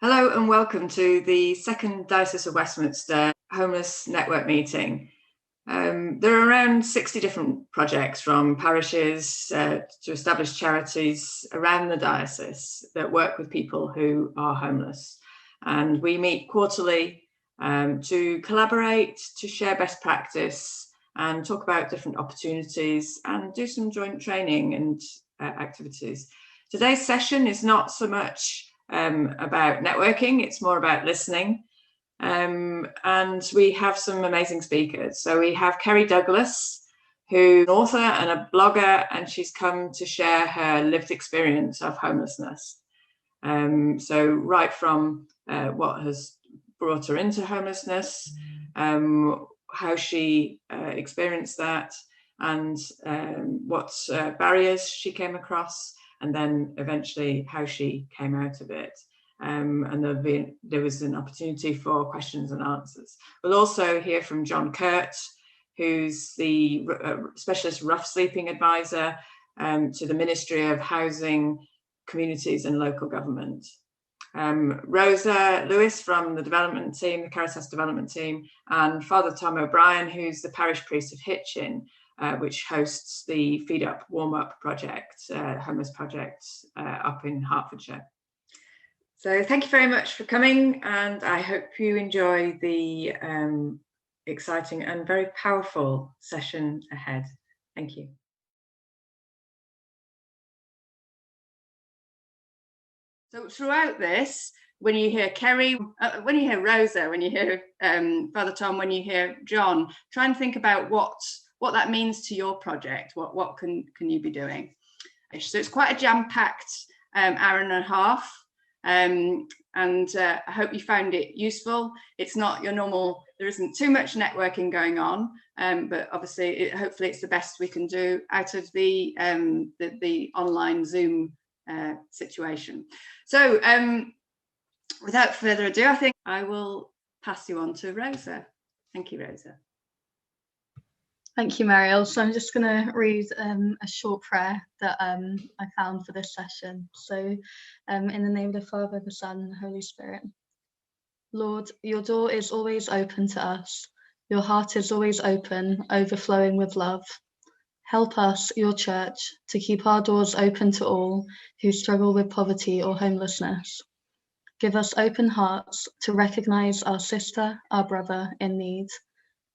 Hello and welcome to the second Diocese of Westminster Homeless Network meeting. There are around 60 different projects from parishes to established charities around the diocese that work with people who are homeless. And we meet quarterly to collaborate, to share best practice and talk about different opportunities and do some joint training and activities. Today's session is not so much about networking, it's more about listening. And we have some amazing speakers. So we have Kerri Douglas, who's an author and a blogger, and she's come to share her lived experience of homelessness. So right from what has brought her into homelessness, how she experienced that, and what barriers she came across, and then eventually how she came out of it. And there was an opportunity for questions and answers. We'll also hear from Jon Kuhrt, who's the specialist rough sleeping advisor to the Ministry of Housing, Communities and Local Government. Rosa Lewis from the development team, the Caritas development team, and Father Tom O'Brien, who's the parish priest of Hitchin, which hosts the Feed Up, Warm Up project, homeless project up in Hertfordshire. So thank you very much for coming, and I hope you enjoy the exciting and very powerful session ahead. Thank you. So throughout this, when you hear Kerri, when you hear Rosa, when you hear Father Tom, when you hear John, try and think about what that means to your project. What can you be doing? So it's quite a jam-packed hour and a half, and I hope you found it useful. It's not your normal, there isn't too much networking going on, but obviously hopefully it's the best we can do out of the online Zoom situation. So without further ado, I think I will pass you on to Rosa. Thank you, Rosa. Thank you, Meriel. So I'm just going to read a short prayer that I found for this session. So in the name of the Father, the Son, and the Holy Spirit. Lord, your door is always open to us. Your heart is always open, overflowing with love. Help us, your church, to keep our doors open to all who struggle with poverty or homelessness. Give us open hearts to recognise our sister, our brother in need,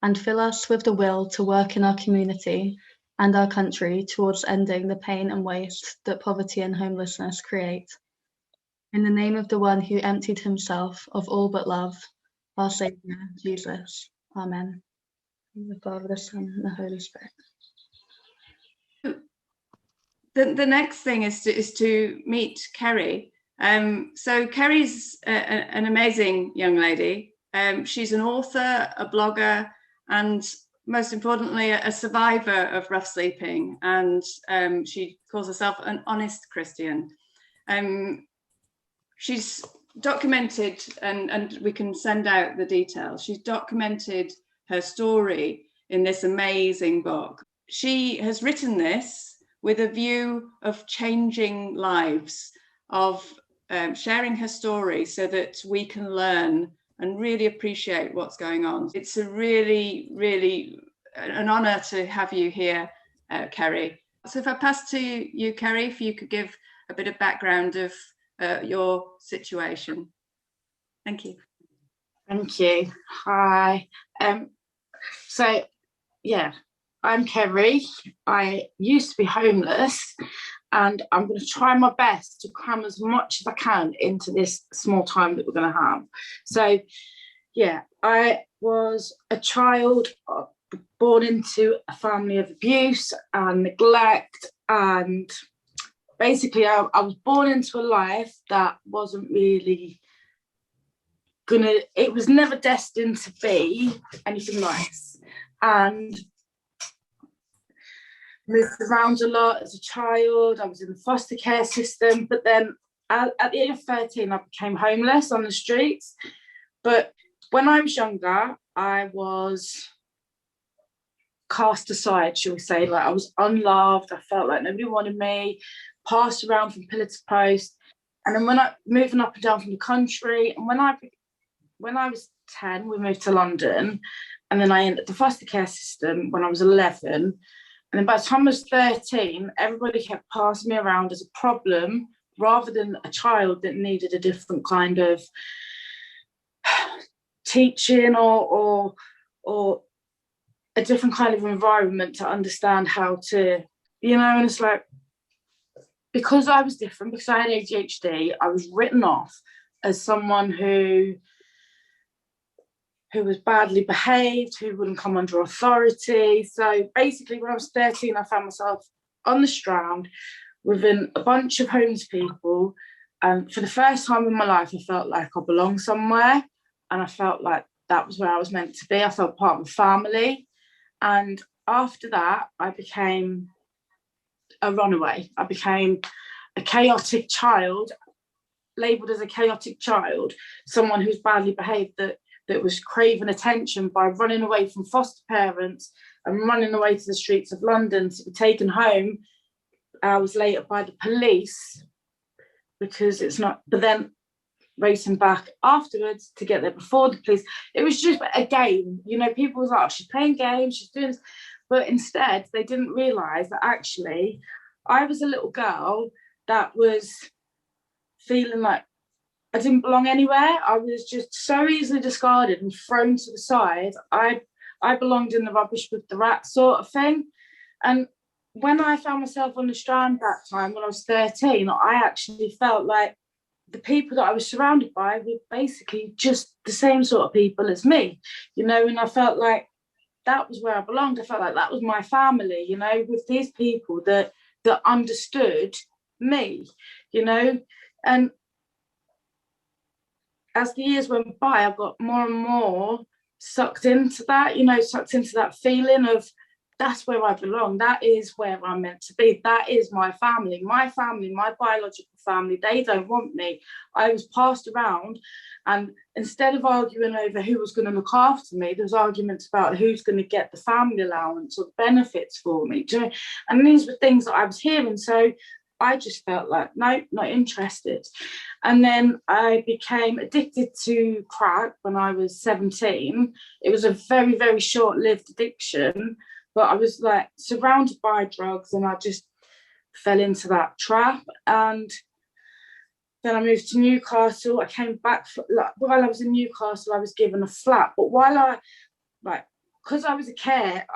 and fill us with the will to work in our community and our country towards ending the pain and waste that poverty and homelessness create. In the name of the one who emptied himself of all but love, our Saviour, Jesus. Amen. In the Father, the Son, and the Holy Spirit. The next thing is to meet Kerri. So Kerri's an amazing young lady. She's an author, a blogger, and most importantly, a survivor of rough sleeping. And she calls herself an honest Christian. She's documented, and we can send out the details. She's documented her story in this amazing book. She has written this with a view of changing lives, of sharing her story so that we can learn and really appreciate what's going on. It's a really, really an honour to have you here, Kerri. So if I pass to you, Kerri, if you could give a bit of background of your situation. Thank you. Thank you. Hi. So, yeah, I'm Kerri. I used to be homeless, and I'm going to try my best to cram as much as I can into this small time that we're going to have. So, yeah, I was a child born into a family of abuse and neglect, and basically I was born into a life that wasn't really it was never destined to be anything nice. And moved around a lot as a child. I was in the foster care system, but then at the age of 13 I became homeless on the streets. But when I was younger, I was cast aside, shall we say. Like, I was unloved. I felt like nobody wanted me, passed around from pillar to post. And then when I moving up and down from the country, and when I was 10, we moved to London, and then I entered the foster care system when I was 11. And then by the time I was 13, everybody kept passing me around as a problem rather than a child that needed a different kind of teaching or a different kind of environment to understand how to, and it's like, because I was different, because I had ADHD, I was written off as someone who was badly behaved, who wouldn't come under authority. So basically, when I was 13, I found myself on the Stroud within a bunch of homeless people. And for the first time in my life, I felt like I belonged somewhere. And I felt like that was where I was meant to be. I felt part of a family. And after that, I became a runaway. I became a chaotic child, labelled as a chaotic child, someone who's badly behaved, that was craving attention by running away from foster parents and running away to the streets of London to be taken home hours later by the police, because it's not, but then racing back afterwards to get there before the police. It was just a game, people was like, oh, she's playing games, she's doing this. But instead, they didn't realise that actually I was a little girl that was feeling like I didn't belong anywhere. I was just so easily discarded and thrown to the side. I belonged in the rubbish with the rats sort of thing. And when I found myself on the Strand that time, when I was 13, I actually felt like the people that I was surrounded by were basically just the same sort of people as me, and I felt like that was where I belonged. I felt like that was my family, with these people that understood me, and as the years went by, I got more and more sucked into that feeling of that's where I belong. That is where I'm meant to be. That is my family, my biological family. They don't want me. I was passed around, and instead of arguing over who was going to look after me, there was arguments about who's going to get the family allowance or the benefits for me. And these were things that I was hearing. So I just felt like, no, not interested. And then I became addicted to crack when I was 17. It was a very, very short-lived addiction, but I was like surrounded by drugs, and I just fell into that trap. And then I moved to Newcastle. I came back, while I was in Newcastle, I was given a flat. But because I was a care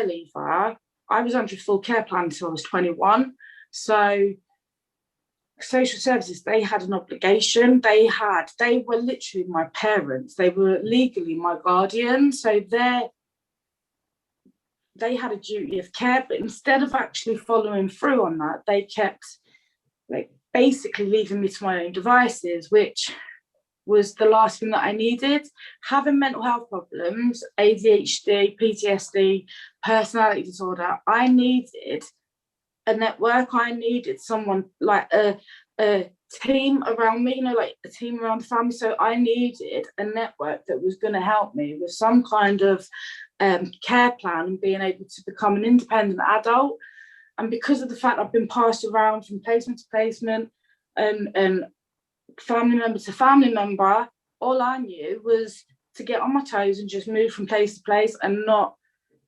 leaver, I was under a full care plan until I was 21. So social services, they had an obligation. They were literally my parents. They were legally my guardian. So they had a duty of care, but instead of actually following through on that, they kept basically leaving me to my own devices, which was the last thing that I needed. Having mental health problems, ADHD, PTSD, personality disorder, I needed a network. I needed someone like a team around me, a team around the family. So I needed a network that was going to help me with some kind of care plan and being able to become an independent adult. And because of the fact I've been passed around from placement to placement and family member to family member, all I knew was to get on my toes and just move from place to place and not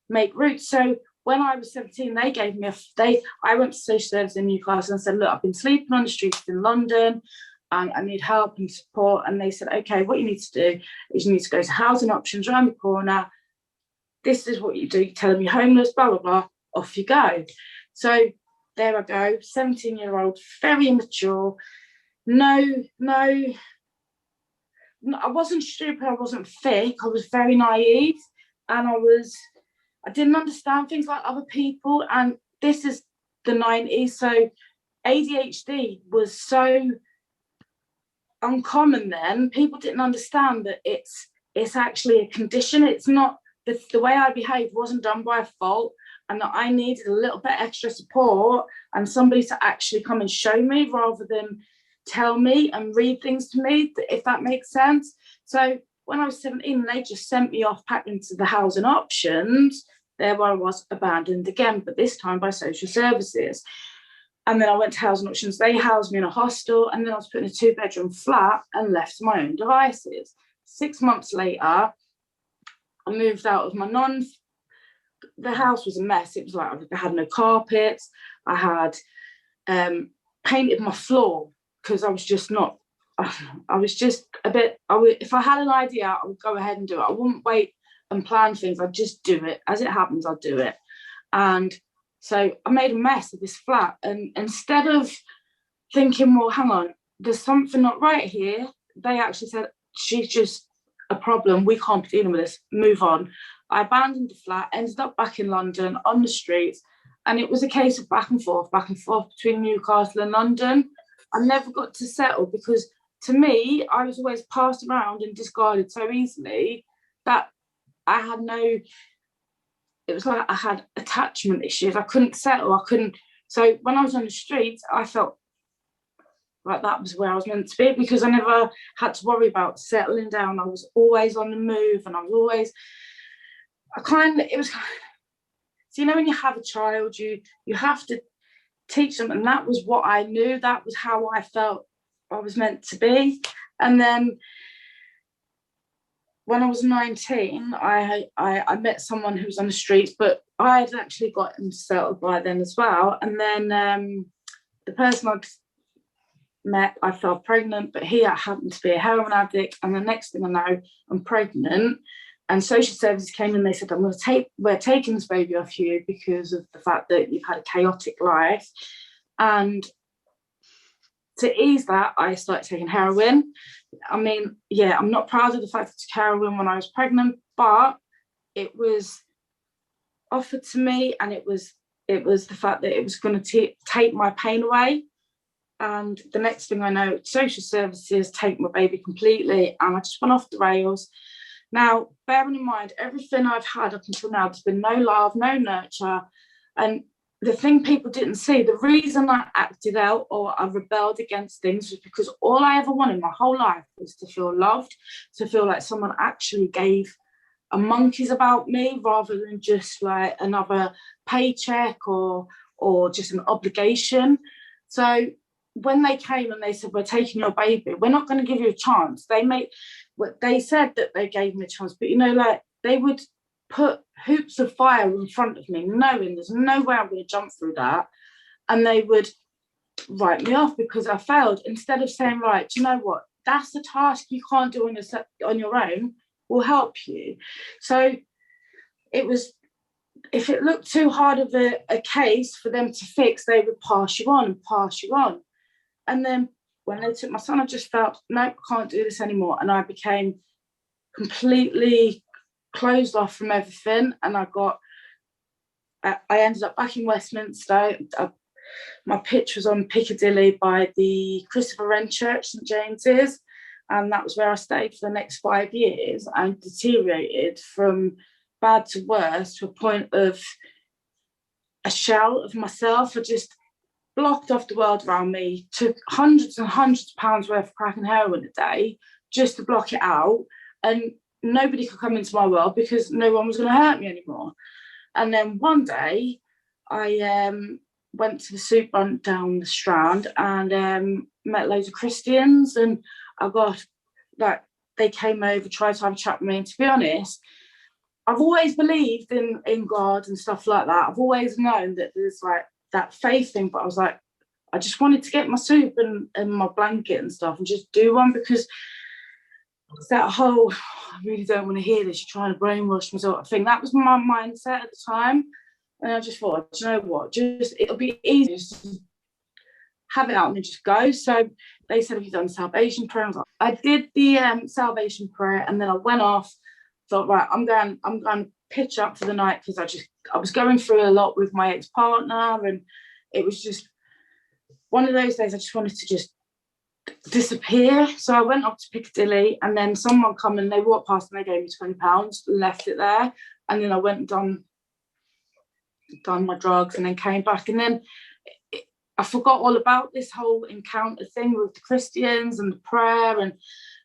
make roots. So when I was 17, they gave me I went to social services in Newcastle and said, look, I've been sleeping on the streets in London and I need help and support. And they said, okay, what you need to do is you need to go to housing options around the corner. This is what you do. You tell them you're homeless, blah, blah, blah. Off you go. So there I go, 17-year-old, very immature. No, I wasn't stupid, I wasn't thick, I was very naive, and I didn't understand things like other people. And this is the 90s, so ADHD was so uncommon then. People didn't understand that it's actually a condition. It's not, the way I behaved wasn't done by fault, and that I needed a little bit extra support and somebody to actually come and show me rather than tell me and read things to me, if that makes sense. So when I was 17, they just sent me off back into the housing options. There I was, abandoned again, but this time by social services. And then I went to housing auctions. They housed me in a hostel, and then I was put in a 2-bedroom flat and left to my own devices. 6 months later, I moved out of my the house was a mess. It was like I had no carpets. I had painted my floor because I was just not, I was just a bit, if I had an idea, I would go ahead and do it. I wouldn't wait and plan things. I'd just do it. As it happens, I'd do it. And so I made a mess of this flat. And instead of thinking, well, hang on, there's something not right here, they actually said, she's just a problem. We can't be dealing with this. Move on. I abandoned the flat, ended up back in London on the streets. And it was a case of back and forth between Newcastle and London. I never got to settle because to me, I was always passed around and discarded so easily that I had it was like I had attachment issues. I couldn't settle. So when I was on the streets, I felt like that was where I was meant to be because I never had to worry about settling down. I was always on the move and I was always, so, you know, when you have a child, you have to teach them. And that was what I knew. That was how I felt I was meant to be. And then when I was 19, I met someone who was on the streets, but I had actually got him settled by then as well. And then the person I'd met, I fell pregnant, but he happened to be a heroin addict. And the next thing I know, I'm pregnant. And social services came in, they said, we're taking this baby off you because of the fact that you've had a chaotic life. And to ease that, I started taking heroin. I mean, yeah, I'm not proud of the fact that I took heroin when I was pregnant, but it was offered to me, and it was the fact that it was going to take my pain away. And the next thing I know, social services take my baby completely, and I just went off the rails. Now, bearing in mind, everything I've had up until now, there's been no love, no nurture. And the thing people didn't see, the reason I acted out or I rebelled against things was because all I ever wanted my whole life was to feel loved, to feel like someone actually gave a monkeys about me rather than just like another paycheck or just an obligation. So when they came and they said, we're taking your baby, we're not going to give you a chance. They said that they gave me a chance, but, you know, like they would put hoops of fire in front of me, knowing there's no way I'm going to jump through that. And they would write me off because I failed, instead of saying, right, do you know what? That's a task you can't do on your own. We'll help you. So it was, if it looked too hard of a case for them to fix, they would pass you on. And then when they took my son, I just felt, no, can't do this anymore. And I became completely closed off from everything. And I ended up back in Westminster. My pitch was on Piccadilly by the Christopher Wren Church, St James's. And that was where I stayed for the next 5 years and deteriorated from bad to worse to a point of a shell of myself. I just blocked off the world around me, took hundreds and hundreds of pounds worth of crack and heroin a day just to block it out. And nobody could come into my world because no one was going to hurt me anymore. And then one day I went to the soup run down the Stroud and met loads of Christians, and I got like, they came over, tried to have a chat with me. And to be honest, I've always believed in God and stuff like that. I've always known that there's like that faith thing, but I was like, I just wanted to get my soup and my blanket and stuff and just do one, because it's that whole, I really don't want to hear this, you're trying to brainwash me sort of thing. That was my mindset at the time. And I just thought, do you know what, it'll be easy to have it out and then just go. So they said, have you done salvation prayer? I did the salvation prayer, and then I went off, thought, right, I'm going to pitch up for the night, because I was going through a lot with my ex-partner, and it was just one of those days I just wanted to just disappear. So I went up to Piccadilly, and then someone come and they walked past and they gave me £20, left it there, and then I went and done my drugs and then came back, and then I forgot all about this whole encounter thing with the Christians and the prayer,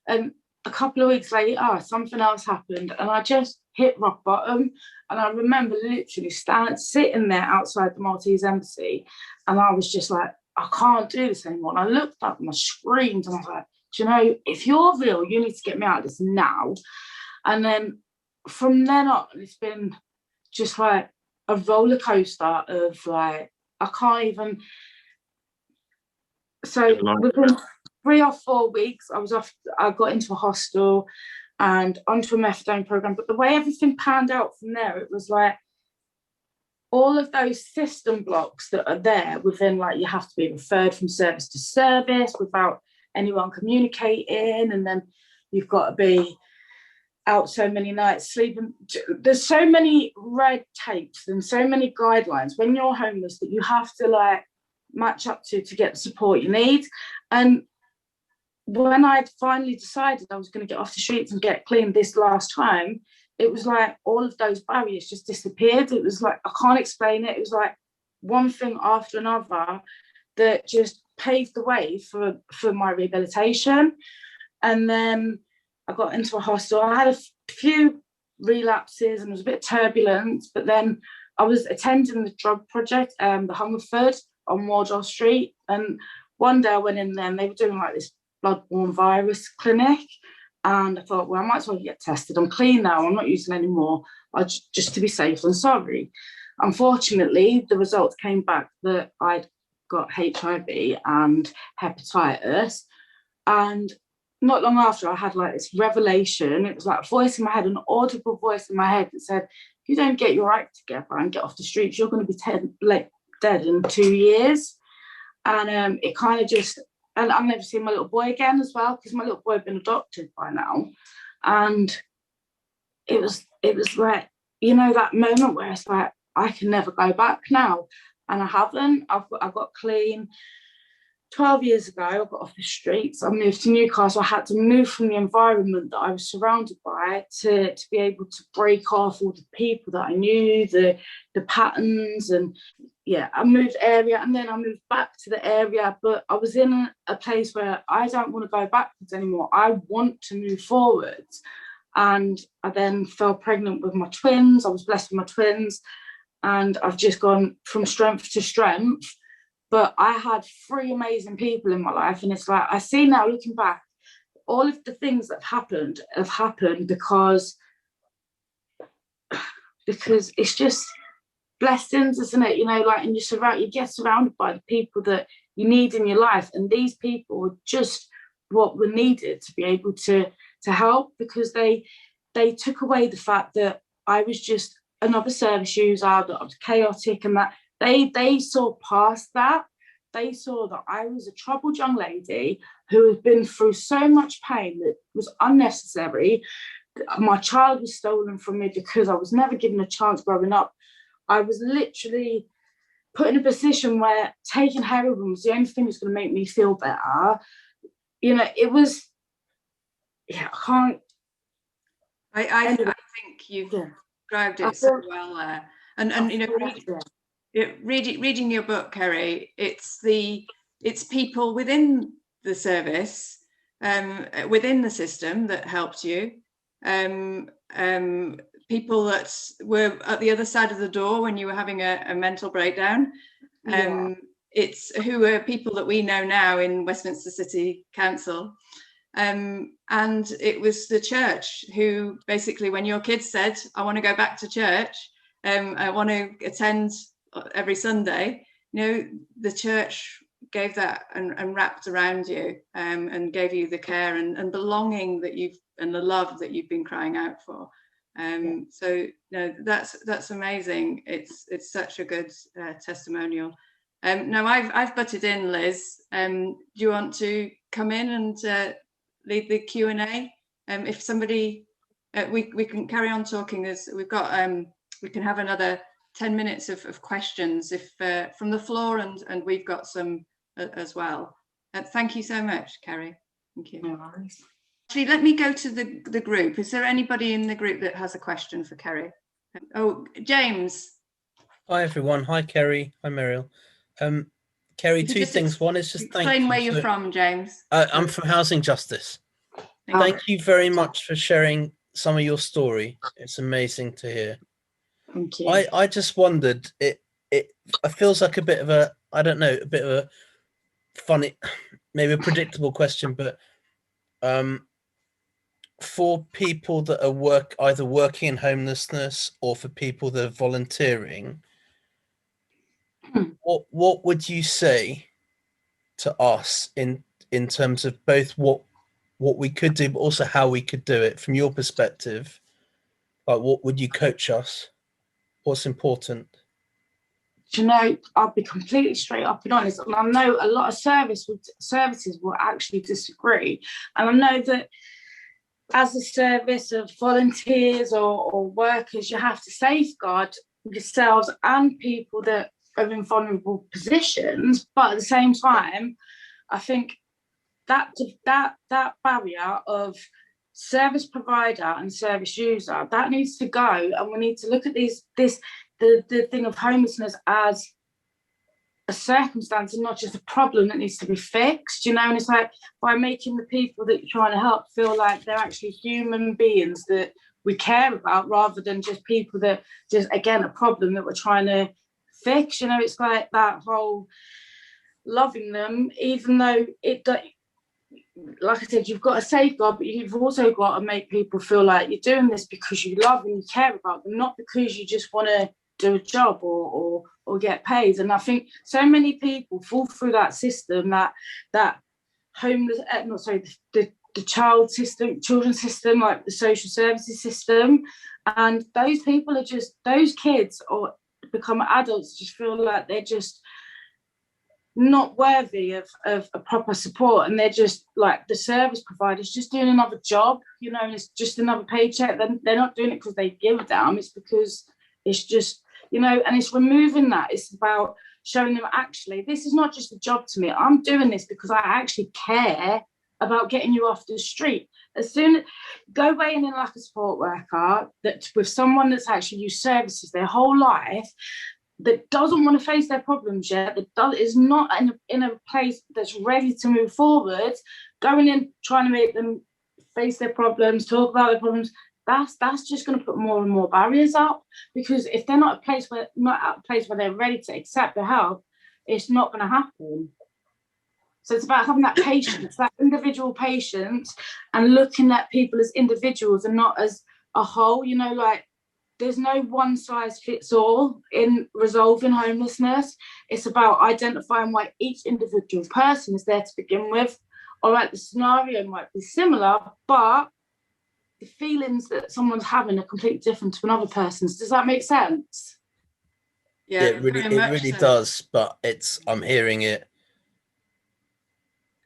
and a couple of weeks later, something else happened, and I just hit rock bottom. And I remember literally sitting there outside the Maltese embassy, and I was just like, I can't do this anymore. And I looked up and I screamed, and I was like, do you know, if you're real, you need to get me out of this now. And then from then on, it's been just like a roller coaster of like, I can't even. So within 3 or 4 weeks, I got into a hostel and onto a methadone program. But the way everything panned out from there, it was like all of those system blocks that are there within, like, you have to be referred from service to service without anyone communicating, and then you've got to be out so many nights sleeping. There's so many red tapes and so many guidelines when you're homeless that you have to like match up to get the support you need. And when I'd finally decided I was going to get off the streets and get clean this last time, it was like all of those barriers just disappeared. It was like, I can't explain it. It was like one thing after another that just paved the way for my rehabilitation. And then I got into a hostel. I had a few relapses and it was a bit turbulent, but then I was attending the drug project, the Hungerford on Wardell Street. And one day I went in there and they were doing like this bloodborne virus clinic. And I thought, well, I might as well get tested. I'm clean now. I'm not using any more. Just to be safe and sorry. Unfortunately, the results came back that I'd got HIV and hepatitis. And not long after, I had like this revelation. It was like a voice in my head, an audible voice in my head that said, if you don't get your act together and get off the streets, you're going to be dead in 2 years. And it kind of just, and I've never seen my little boy again as well, because my little boy had been adopted by now. And it was like, you know, that moment where it's like, I can never go back now. And I haven't. I got clean 12 years ago. I got off the streets. I moved to Newcastle. I had to move from the environment that I was surrounded by to be able to break off all the people that I knew, the patterns. And yeah, I moved area and then I moved back to the area. But I was in a place where I don't want to go backwards anymore. I want to move forwards. And I then fell pregnant with my twins. I was blessed with my twins. And I've just gone from strength to strength. But I had 3 amazing people in my life. And it's like, I see now, looking back, all of the things that have happened because it's just blessings, isn't it? You know, like, and you get surrounded by the people that you need in your life. And these people were just what were needed to be able to help, because they took away the fact that I was just another service user, that I was chaotic, and that they saw past that. They saw that I was a troubled young lady who had been through so much pain that was unnecessary. My child was stolen from me because I was never given a chance growing up. I was literally put in a position where taking heroin was the only thing that's going to make me feel better. You know, it was, yeah, I think you've described it so well there. And you know, reading your book, Kerri, it's people within the service, within the system that helped you, people that were at the other side of the door when you were having a mental breakdown. It's who are people that we know now in Westminster City Council. And it was the church who basically, when your kids said, I want to go back to church, I want to attend every Sunday, you know, the church gave that and wrapped around you, and gave you the care and belonging that and the love that you've been crying out for. So you know, that's amazing. It's such a good testimonial. Now I've butted in, Liz. Do you want to come in and lead the Q&A? If somebody, we can carry on talking as we've got. We can have another 10 minutes of questions if from the floor, and we've got some as well. Thank you so much, Kerri. Thank you. No worries. Actually, let me go to the group. Is there anybody in the group that has a question for Kerri? Oh, James. Hi everyone. Hi Kerri. Hi Meriel. Kerri, 2 things. One is just thank you. Explain where you're from, James. I'm from Housing Justice. Thank you very much for sharing some of your story. It's amazing to hear. Thank you. I just wondered, it feels like a bit of a, I don't know, a bit of a funny, maybe a predictable question, but for people that are either working in homelessness or for people that are volunteering, what would you say to us in terms of both what we could do, but also how we could do it from your perspective? Like, what would you coach us? What's important? Do you know, I'll be completely straight up and honest, and I know a lot of services will actually disagree, and I know that as a service of volunteers or workers, you have to safeguard yourselves and people that are in vulnerable positions, but at the same time, I think that barrier of service provider and service user, that needs to go, and we need to look at the thing of homelessness as a circumstance and not just a problem that needs to be fixed, you know. And it's like, by making the people that you're trying to help feel like they're actually human beings that we care about, rather than just people that just, again, a problem that we're trying to fix, you know. It's like that whole loving them, even though it, like I said, you've got to safeguard, but you've also got to make people feel like you're doing this because you love and you care about them, not because you just want to do a job or get paid. And I think so many people fall through that system, that homeless, the children's system, like the social services system, and those people are just, those kids or become adults just feel like they're just not worthy of a proper support, and they're just like, the service provider's just doing another job, you know, and it's just another paycheck. They're not doing it because they give a damn, it's because it's just, you know. And it's removing that. It's about showing them, actually, this is not just a job to me. I'm doing this because I actually care about getting you off the street. As soon as go away and in like a support worker, that with someone that's actually used services their whole life, that doesn't want to face their problems yet, that is not in a place that's ready to move forward, going in trying to make them face their problems, talk about their problems, that's just going to put more and more barriers up. Because if they're not at a place where they're ready to accept the help, it's not going to happen. So it's about having that patience, that individual patience, and looking at people as individuals and not as a whole, you know. Like, there's no one size fits all in resolving homelessness. It's about identifying why each individual person is there to begin with. All right, the scenario might be similar, but the feelings that someone's having are completely different to another person's. Does that make sense? Yeah, it really does. But I'm hearing it.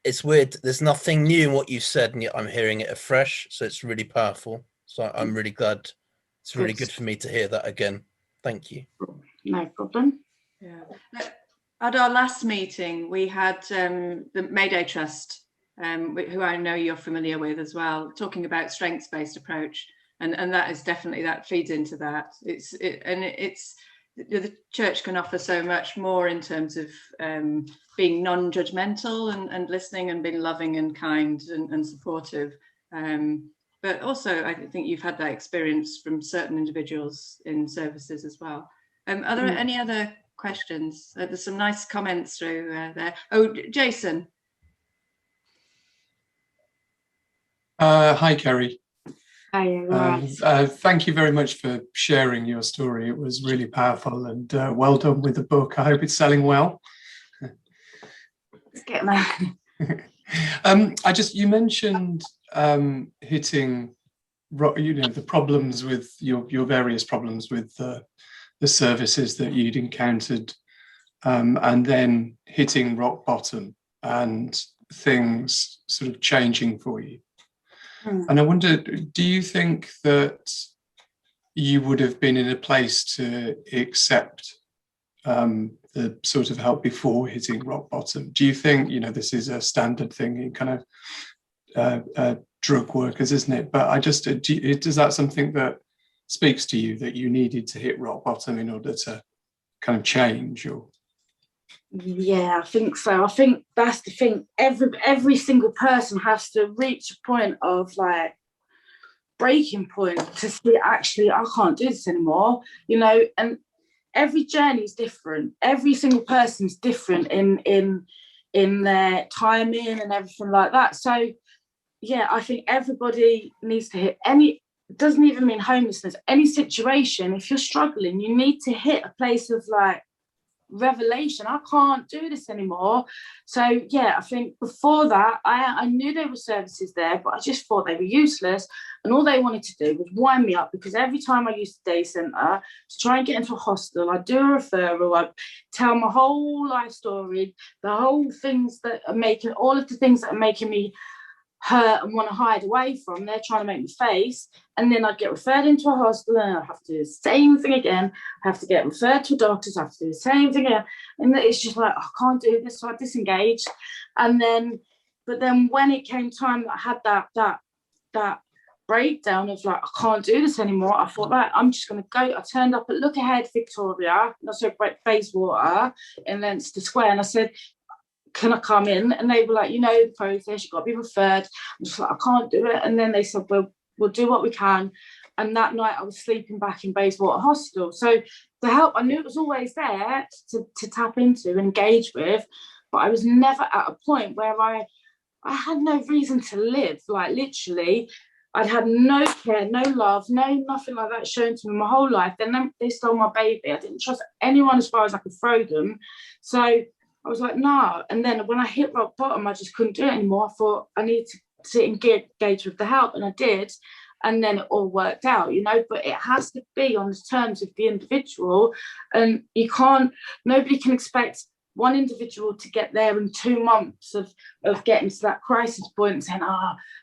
It's weird. There's nothing new in what you said, and yet I'm hearing it afresh. So it's really powerful. So I'm really glad. It's really good for me to hear that again. Thank you. No problem. Yeah. At our last meeting, we had the Mayday Trust, who I know you're familiar with as well, talking about strengths-based approach, and that is definitely, that feeds into that. The church can offer so much more in terms of being non-judgmental and listening and being loving and kind and supportive. But also, I think you've had that experience from certain individuals in services as well. Are there any other questions? There's some nice comments through there. Oh, Jason. Hi, Kerri. Hi. Thank you very much for sharing your story. It was really powerful, and well done with the book. I hope it's selling well. Let's get there. You mentioned hitting, the problems with your various problems with the services that you'd encountered, and then hitting rock bottom and things sort of changing for you. And I wonder, do you think that you would have been in a place to accept the sort of help before hitting rock bottom? Do you think, this is a standard thing in kind of drug workers, isn't it? But is that something that speaks to you, that you needed to hit rock bottom in order to kind of change? Or Yeah, I think so. I think that's the thing. Every single person has to reach a point of like breaking point to see, actually, I can't do this anymore, you know. And every journey is different. Every single person's different in their timing and everything like that. So yeah, I think everybody needs to hit any, it doesn't even mean homelessness, any situation. If you're struggling, you need to hit a place of like revelation. I can't do this anymore. So yeah, I think before that, I knew there were services there, but I just thought they were useless, and all they wanted to do was wind me up, because every time I used the day centre to try and get into a hostel, I'd do a referral, I'd tell my whole life story, the whole things that are making, all of the things that are making me hurt and want to hide away from, they're trying to make me face, and then I'd get referred into a hospital and I'd have to do the same thing again. I have to get referred to doctors, I have to do the same thing again, and it's just like, I can't do this, so I disengaged. And then, but then when it came time that I had that breakdown of like, I can't do this anymore, I thought, right, I'm just going to go. I turned up at Look Ahead Victoria, also Bayswater in Leinster Square, and I said, can I come in? And they were like, you know the process, you've got to be referred. I'm just like, I can't do it. And then they said, well, we'll do what we can. And that night I was sleeping back in Bayswater Hostel. So the help, I knew it was always there to tap into and engage with, but I was never at a point where I had no reason to live. Like literally, I'd had no care, no love, nothing like that shown to me my whole life. Then they stole my baby. I didn't trust anyone as far as I could throw them. So I was like, nah. And then when I hit rock bottom, I just couldn't do it anymore. I thought I need to sit and engage with the help, and I did. And then it all worked out, you know, but it has to be on the terms of the individual. And you can't, nobody can expect one individual to get there in 2 months of getting to that crisis point and saying,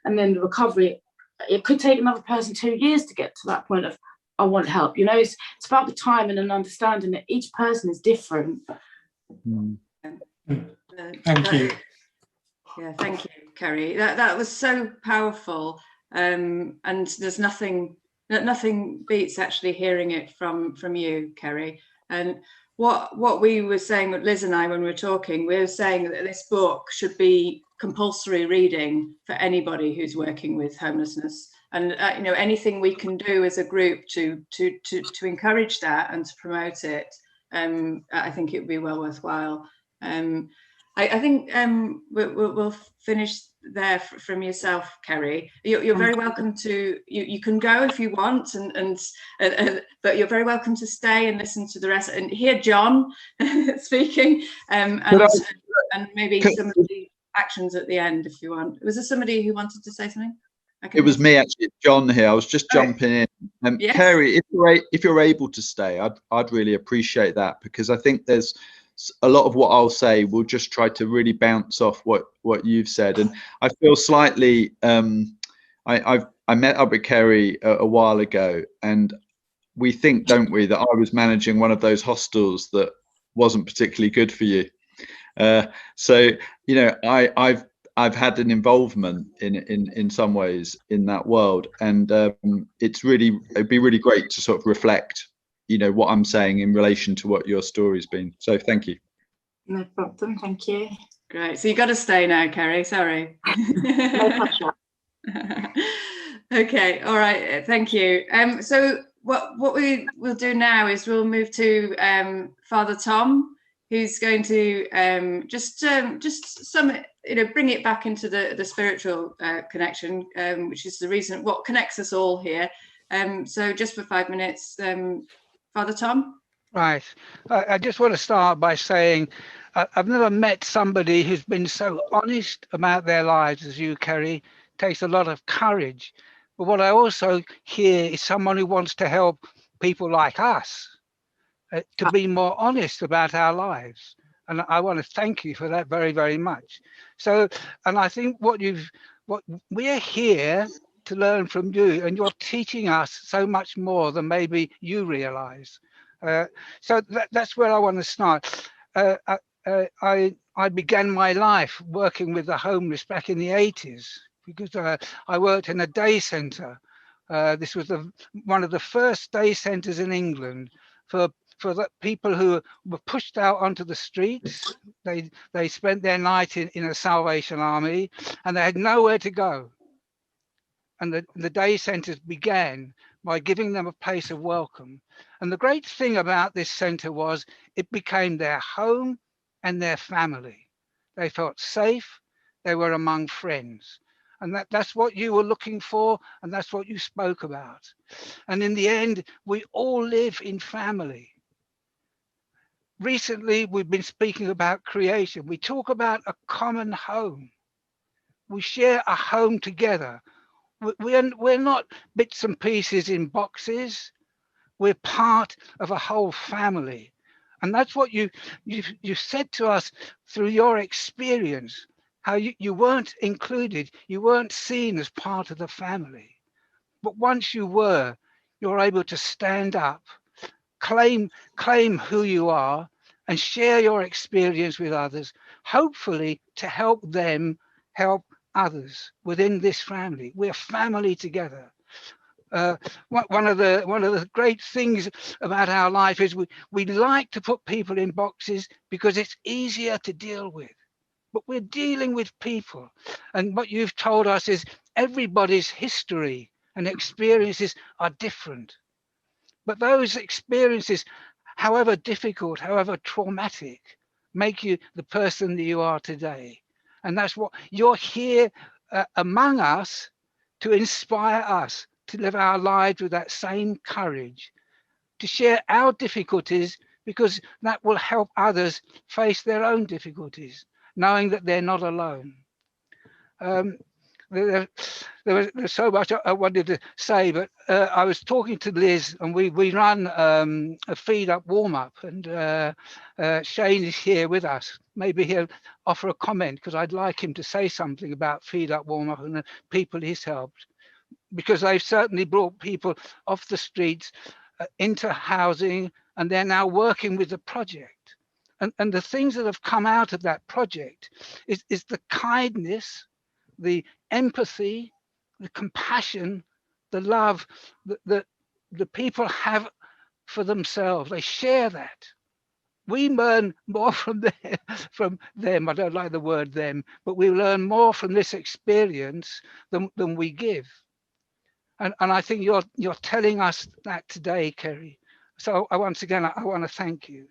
and then the recovery. It could take another person 2 years to get to that point of, I want help. You know, it's about the time and an understanding that each person is different. Thank you. Yeah, thank you, Kerri. That was so powerful, and there's nothing beats actually hearing it from you, Kerri. And what we were saying with Liz and I when we were talking, we were saying that this book should be compulsory reading for anybody who's working with homelessness, and you know, anything we can do as a group to encourage that and to promote it, I think it would be well worthwhile. I think we'll finish there from yourself, Kerri. You're very welcome to, you can go if you want, but you're very welcome to stay and listen to the rest and hear Jon speaking, and maybe some of the actions at the end if you want. Was there somebody who wanted to say something? It was me, actually. Jon here. I was just jumping in. Yes. Kerri, if you're able to stay, I'd really appreciate that, because I think there's a lot of what I'll say will just try to really bounce off what you've said. And I feel slightly, I met up with Kerri a while ago, and we think, don't we, that I was managing one of those hostels that wasn't particularly good for you. So, you know, I've had an involvement in some ways in that world, and it'd be really great to sort of reflect, you know, what I'm saying in relation to what your story's been. So thank you. No problem, thank you. Great. So you got to stay now, Kerri. Sorry. No pressure. Okay. All right. Thank you. So what we will do now is we'll move to Father Tom, who's going to just some, you know, bring it back into the spiritual connection, which is the reason what connects us all here. So just for 5 minutes, Father Tom. Right. I just want to start by saying I've never met somebody who's been so honest about their lives as you, Kerri. It takes a lot of courage. But what I also hear is someone who wants to help people like us to be more honest about our lives. And I want to thank you for that very, very much. So, and I think what we're here to learn from you, and you're teaching us so much more than maybe you realize. So that's where I want to start. I began my life working with the homeless back in the 80s, because I worked in a day centre. This was one of the first day centres in England for for the people who were pushed out onto the streets. They spent their night in a Salvation Army, and they had nowhere to go. And the day centres began by giving them a place of welcome. And the great thing about this centre was it became their home and their family. They felt safe, they were among friends. And that's what you were looking for, and that's what you spoke about. And in the end, we all live in family. Recently, we've been speaking about creation. We talk about a common home. We share a home together. We're not bits and pieces in boxes. We're part of a whole family. And that's what you said to us through your experience, how you weren't included, you weren't seen as part of the family. But once you were, you're able to stand up, claim who you are, and share your experience with others, hopefully to help them help others within this family. We're family together. One of the great things about our life is we like to put people in boxes because it's easier to deal with. But we're dealing with people. And what you've told us is everybody's history and experiences are different. But those experiences, however difficult, however traumatic, make you the person that you are today. And that's what you're here among us to inspire us to live our lives with that same courage, to share our difficulties, because that will help others face their own difficulties, knowing that they're not alone. There's so much I wanted to say, but I was talking to Liz, and we run a feed up warm up, and Shane is here with us. Maybe he'll offer a comment, because I'd like him to say something about feed up warm up and the people he's helped, because they've certainly brought people off the streets into housing, and they're now working with the project. And the things that have come out of that project is the kindness, the empathy, the compassion, the love that the people have for themselves. They share that. We learn more from them. I don't like the word them, but we learn more from this experience than we give. And I think you're telling us that today, Kerri. So once again, I want to thank you.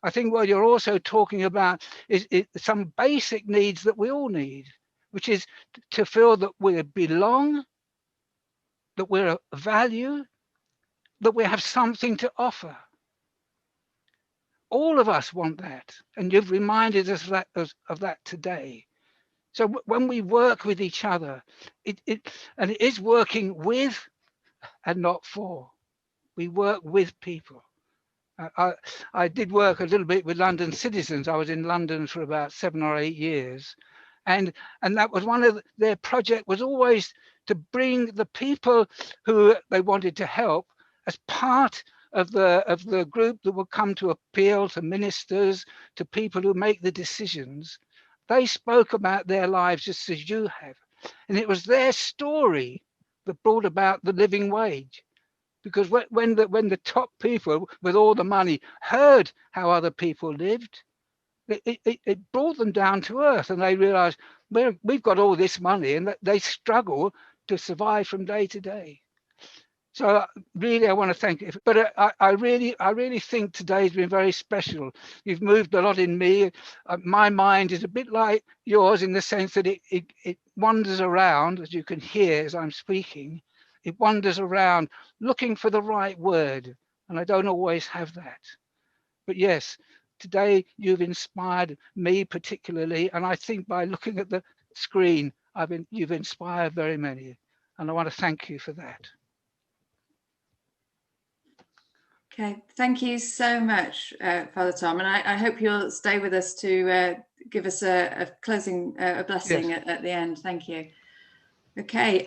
I think what you're also talking about is some basic needs that we all need, which is to feel that we belong, that we're of value, that we have something to offer. All of us want that, and you've reminded us of that today. So when we work with each other, it is working with and not for. We work with people. I did work a little bit with London Citizens. I was in London for about 7 or 8 years. And that was one of their project, was always to bring the people who they wanted to help as part of the group that would come to appeal to ministers, to people who make the decisions. They spoke about their lives just as you have. And it was their story that brought about the living wage. Because when the top people with all the money heard how other people lived, it brought them down to earth, and they realized we've got all this money, and they struggle to survive from day to day. So really, I want to thank you. But I really think today's been very special. You've moved a lot in me. My mind is a bit like yours in the sense that it wanders around, as you can hear as I'm speaking. It wanders around looking for the right word, and I don't always have that. But yes, today you've inspired me particularly, and I think by looking at the screen, you've inspired very many, and I want to thank you for that. Okay, thank you so much, Father Tom, and I hope you'll stay with us to give us a closing blessing at the end. Thank you. Okay,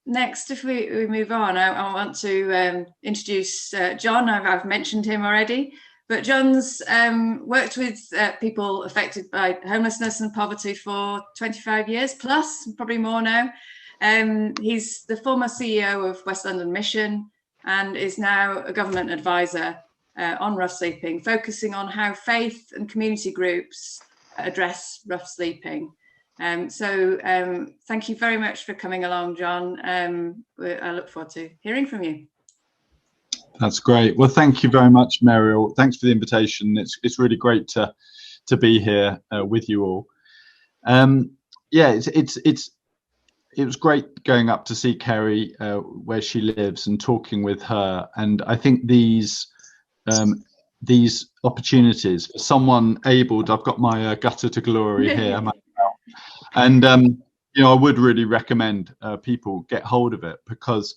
next, if we move on, I want to introduce Jon. I've mentioned him already, but Jon's worked with people affected by homelessness and poverty for 25 years plus, probably more now. He's the former CEO of West London Mission, and is now a government advisor on rough sleeping, focusing on how faith and community groups address rough sleeping. So thank you very much for coming along, Jon. I look forward to hearing from you. That's great. Well, thank you very much, MERIEL. Thanks for the invitation. It's really great to be here with you all. Yeah, it was great going up to see Kerri where she lives and talking with her. And I think these opportunities for someone abled, I've got my gutter to glory here, and you know, I would really recommend people get hold of it, because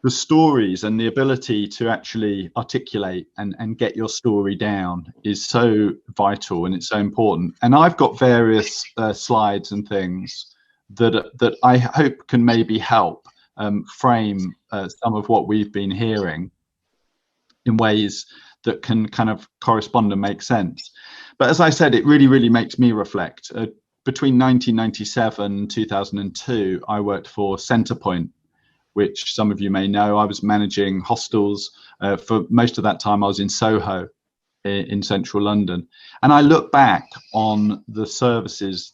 the stories and the ability to actually articulate and get your story down is so vital, and it's so important. And I've got various slides and things that I hope can maybe help frame some of what we've been hearing in ways that can kind of correspond and make sense. But as I said, it really makes me reflect. Between 1997 and 2002, I worked for Centrepoint, which some of you may know. I was managing hostels. For most of that time, I was in Soho in central London. And I look back on the services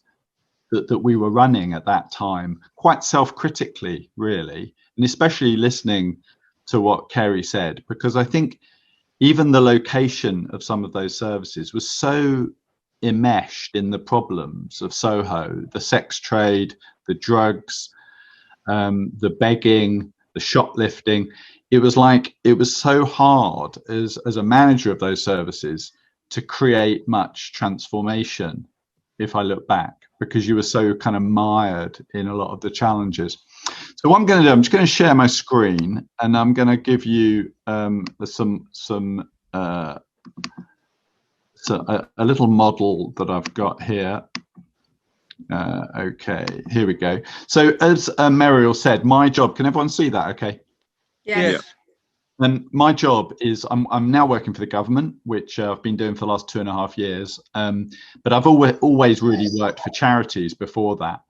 that we were running at that time quite self-critically, really, and especially listening to what Kerri said, because I think even the location of some of those services was so enmeshed in the problems of Soho, the sex trade, the drugs, the begging, the shoplifting. It was like, it was so hard as a manager of those services to create much transformation, if I look back, because you were so kind of mired in a lot of the challenges. So what I'm going to do, I'm just going to share my screen, and I'm going to give you a little model that I've got here. Okay, here we go. So as MERIEL said, my job, can everyone see that okay? Yes. And my job is, I'm now working for the government, which I've been doing for the last 2.5 years. But I've always really worked for charities before that.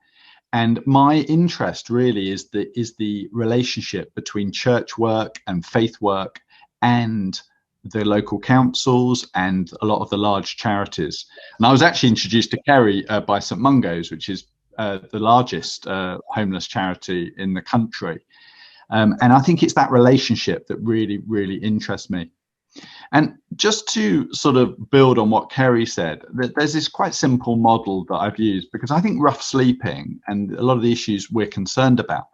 And my interest really is the relationship between church work and faith work and the local councils and a lot of the large charities. And I was actually introduced to Kerri by St Mungo's, which is the largest homeless charity in the country. And I think it's that relationship that really interests me. And just to sort of build on what Kerri said, there's this quite simple model that I've used, because I think rough sleeping and a lot of the issues we're concerned about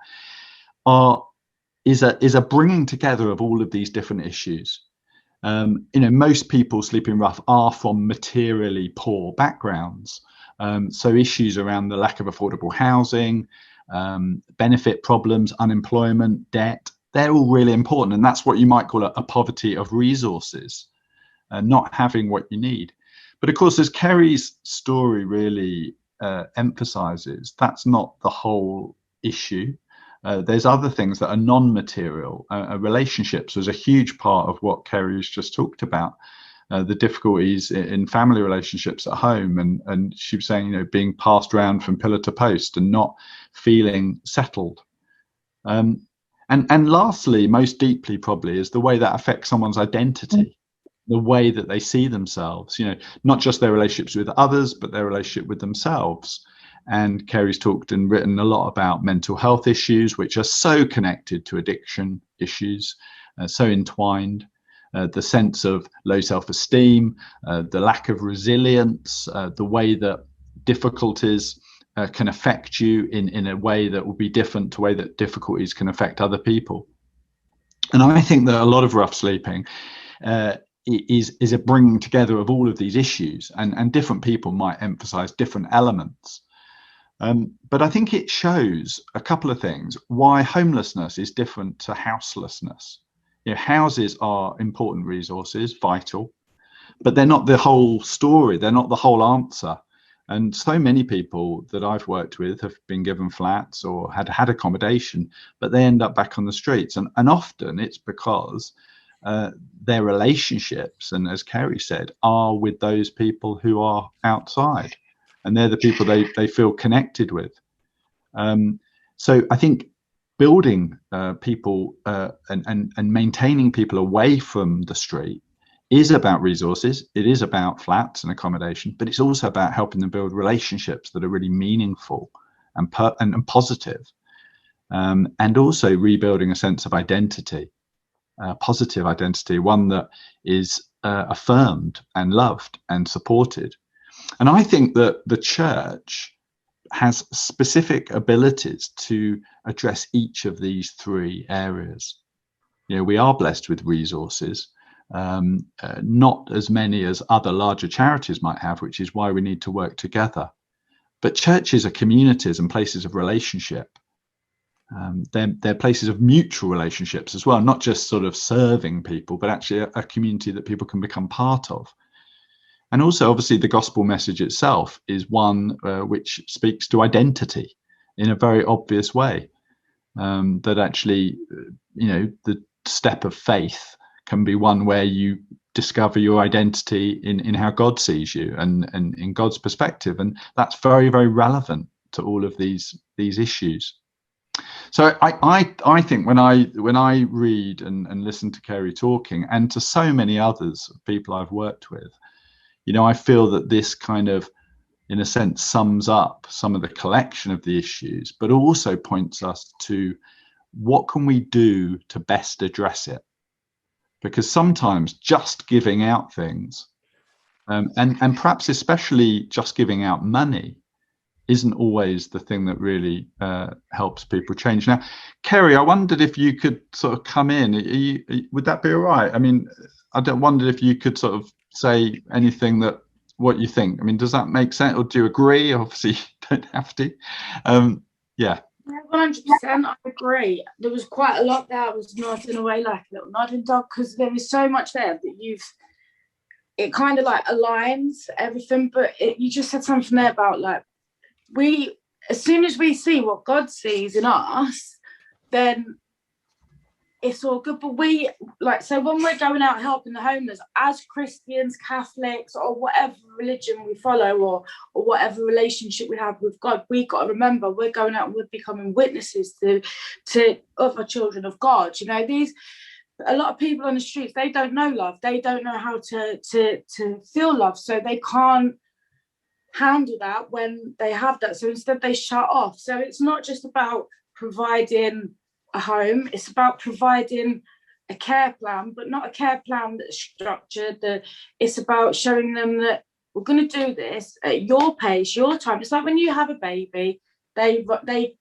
is a bringing together of all of these different issues. You know, most people sleeping rough are from materially poor backgrounds. So issues around the lack of affordable housing, benefit problems, unemployment, debt, they're all really important. And that's what you might call a poverty of resources, not having what you need. But of course, as Kerri's story really emphasizes, that's not the whole issue. There's other things that are non-material. Relationships was a huge part of what Kerri's just talked about. The difficulties in family relationships at home, and she was saying, you know, being passed around from pillar to post and not feeling settled. And lastly, most deeply probably, is the way that affects someone's identity, the way that they see themselves, you know, not just their relationships with others, but their relationship with themselves. And Kerri's talked and written a lot about mental health issues, which are so connected to addiction issues, so entwined. The sense of low self-esteem, the lack of resilience, the way that difficulties can affect you in a way that will be different to the way that difficulties can affect other people. And I think that a lot of rough sleeping is a bringing together of all of these issues, and different people might emphasize different elements. But I think it shows a couple of things, why homelessness is different to houselessness. You know, houses are important resources, vital, but they're not the whole story. They're not the whole answer. And so many people that I've worked with have been given flats or had accommodation, but they end up back on the streets. And often it's because their relationships, and as Kerri said, are with those people who are outside, and they're the people they feel connected with. So I think building people and maintaining people away from the street is about resources. It is about flats and accommodation, but it's also about helping them build relationships that are really meaningful and positive, and also rebuilding a sense of identity, positive identity, one that is affirmed and loved and supported. And I think that the church has specific abilities to address each of these three areas. You know, we are blessed with resources, not as many as other larger charities might have, which is why we need to work together. But churches are communities and places of relationship. They're places of mutual relationships as well, not just sort of serving people, but actually a community that people can become part of. And also, obviously, the gospel message itself is one which speaks to identity in a very obvious way. That actually, you know, the step of faith can be one where you discover your identity in how God sees you and in God's perspective. And that's very, very relevant to all of these issues. So I think when I read and listen to Kerri talking, and to so many others, people I've worked with, you know, I feel that this kind of, in a sense, sums up some of the collection of the issues, but also points us to what can we do to best address it? Because sometimes just giving out things, and perhaps especially just giving out money, isn't always the thing that really helps people change. Now, Kerri, I wondered if you could sort of come in. Would that be all right? I mean, I wondered if you could sort of say anything what you think. I mean, does that make sense, or do you agree? Obviously, you don't have to. Yeah. 100%, I agree. There was quite a lot there. I was nodding away like a little nodding dog, because there is so much there that it kind of like aligns everything. But you just said something there about like, as soon as we see what God sees in us, then it's all good. But so when we're going out helping the homeless as Christians, Catholics, or whatever religion we follow, or whatever relationship we have with God, we got to remember we're going out and we're becoming witnesses to other children of God. You know, a lot of people on the streets, they don't know love. They don't know how to feel love, so they can't handle that when they have that. So instead they shut off. So it's not just about providing a home, it's about providing a care plan, but not a care plan that's structured. It's about showing them that we're going to do this at your pace, your time. It's like when you have a baby, they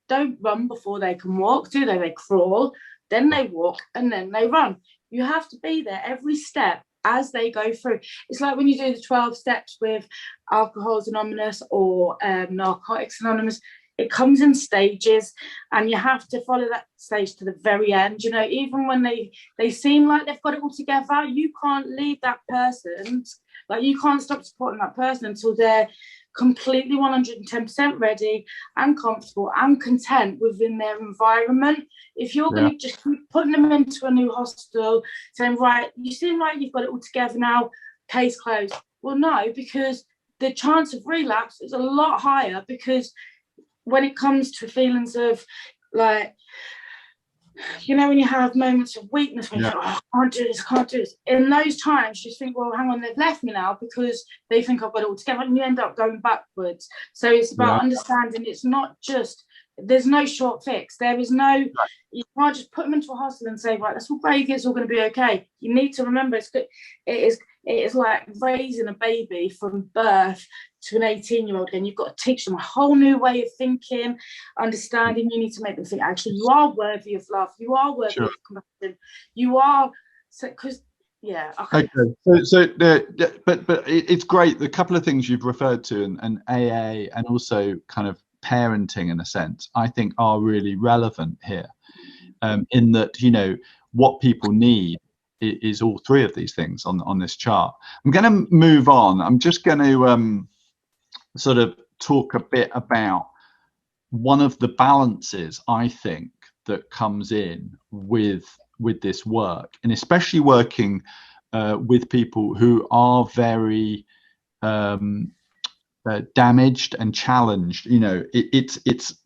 don't run before they can walk, do they? They crawl, then they walk, and then they run. You have to be there every step as they go through. It's like when you do the 12 steps with Alcoholics Anonymous or Narcotics Anonymous. It comes in stages, and you have to follow that stage to the very end. You know, even when they seem like they've got it all together, you can't leave that person, like you can't stop supporting that person until they're completely 110% ready and comfortable and content within their environment. If you're going to just keep putting them into a new hostel, saying, right, you seem like you've got it all together now, case closed. Well, no, because the chance of relapse is a lot higher, because when it comes to feelings of, like, you know, when you have moments of weakness, when you think, oh, I can't do this. In those times, you just think, well, hang on, they've left me now because they think I've got it all together, and you end up going backwards. So it's about understanding it's not just, there's no short fix. There is no, you can't just put them into a hostel and say, right, that's all great, it's all going to be okay. You need to remember, it's good. It is like raising a baby from birth to an 18-year-old, and you've got to teach them a whole new way of thinking, understanding. You need to make them think, actually, you are worthy of love, you are worthy of compassion, you are, so, because okay. So but it's great, the couple of things you've referred to, and AA, and also kind of parenting, in a sense, I think are really relevant here, in that, you know, what people need is all three of these things on this chart. I'm going to move on. I'm just going to sort of talk a bit about one of the balances, I think, that comes in with this work, and especially working with people who are very damaged and challenged. You know,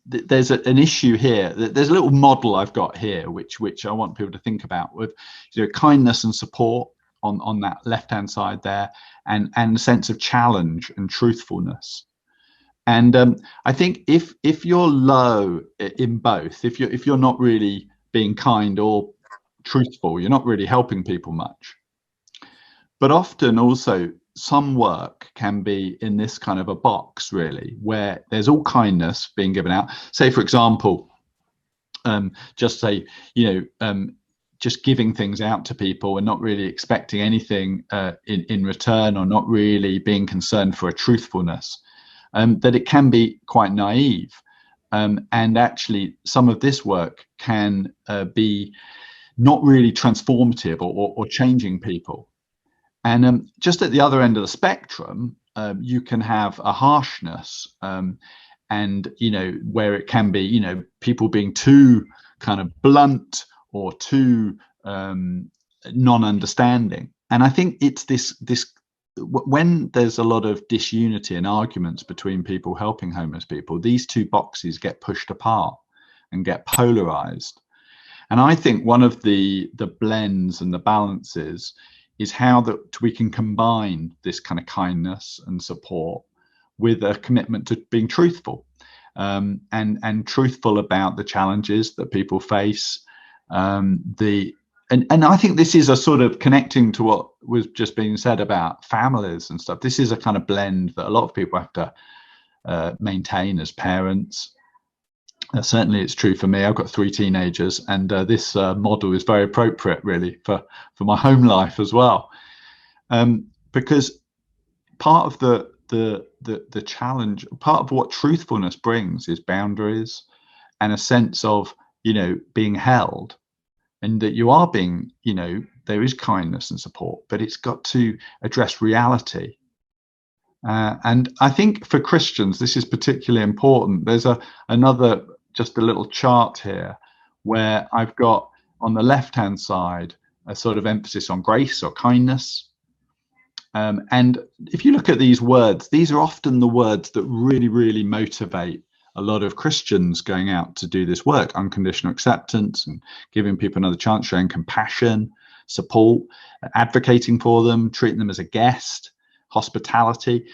there's an issue here. There's a little model I've got here, which I want people to think about, with, you know, kindness and support on that left hand side there, and a sense of challenge and truthfulness. And I think if you're low in both, if you're not really being kind or truthful, you're not really helping people much. But often also some work can be in this kind of a box, really, where there's all kindness being given out. Say, for example, just say, you know, just giving things out to people and not really expecting anything in return, or not really being concerned for a truthfulness, that it can be quite naive. And actually some of this work can be not really transformative or changing people. And just at the other end of the spectrum, you can have a harshness, and, you know, where it can be, you know, people being too kind of blunt or too non-understanding. And I think it's this when there's a lot of disunity and arguments between people helping homeless people, these two boxes get pushed apart and get polarized. And I think one of the blends and the balances is how that we can combine this kind of kindness and support with a commitment to being truthful, and truthful about the challenges that people face. And I think this is a sort of connecting to what was just being said about families and stuff. This is a kind of blend that a lot of people have to maintain as parents. Certainly it's true for me. I've got 3 teenagers, and this model is very appropriate, really, for my home life as well, because part of the challenge, part of what truthfulness brings, is boundaries and a sense of, you know, being held, and that you are being, you know, there is kindness and support, but it's got to address reality. And I think for Christians this is particularly important. There's another just a little chart here where I've got on the left hand side a sort of emphasis on grace or kindness, and if you look at these words, these are often the words that really motivate a lot of Christians going out to do this work: unconditional acceptance, and giving people another chance, showing compassion, support, advocating for them, treating them as a guest, hospitality,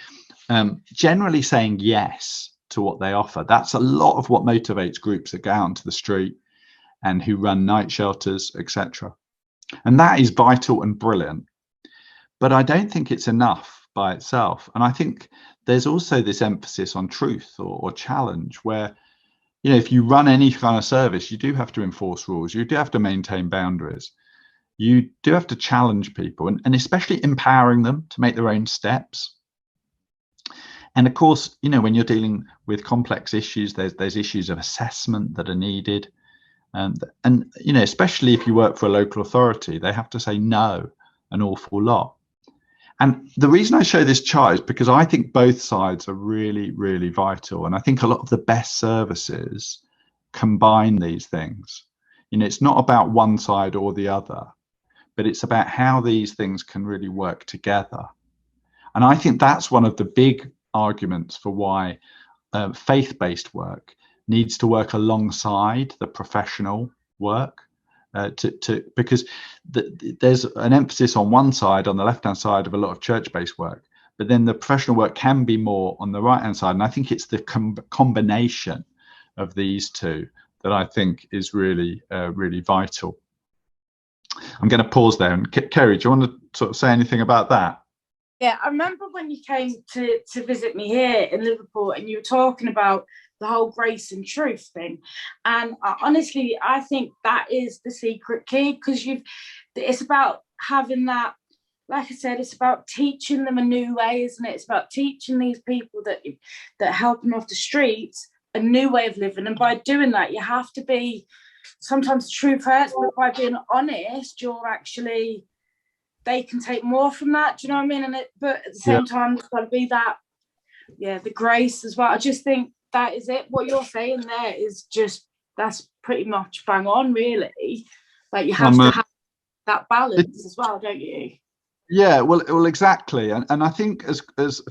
generally saying yes to what they offer. That's a lot of what motivates groups that go out into the street and who run night shelters, etc. And that is vital and brilliant. But I don't think it's enough by itself. And I think there's also this emphasis on truth or challenge, where, you know, if you run any kind of service, you do have to enforce rules, you do have to maintain boundaries, you do have to challenge people, and especially empowering them to make their own steps. And of course, you know, when you're dealing with complex issues, there's issues of assessment that are needed. And you know, especially if you work for a local authority, they have to say no an awful lot. And the reason I show this chart is because I think both sides are really vital. And I think a lot of the best services combine these things. You know, it's not about one side or the other, but it's about how these things can really work together. And I think that's one of the big arguments for why faith-based work needs to work alongside the professional work, because there's an emphasis on one side, on the left-hand side, of a lot of church-based work, but then the professional work can be more on the right-hand side. And I think it's the combination of these two that I think is really vital. I'm going to pause there. And Kerri, do you want to sort of say anything about that? Yeah, I remember when you came to visit me here in Liverpool, and you were talking about the whole grace and truth thing. And honestly, I think that is the secret key, because it's about having that, like I said, it's about teaching them a new way, isn't it? It's about teaching these people that help them off the streets a new way of living. And by doing that, you have to be, sometimes the truth hurts, but by being honest, you're actually, they can take more from that. Do you know what I mean? But at the same time, it's got to be that, the grace as well. I just think that is it. What you're saying there is just, that's pretty much bang on, really. Like, you have to have that balance as well, don't you? Yeah, well, exactly, and I think as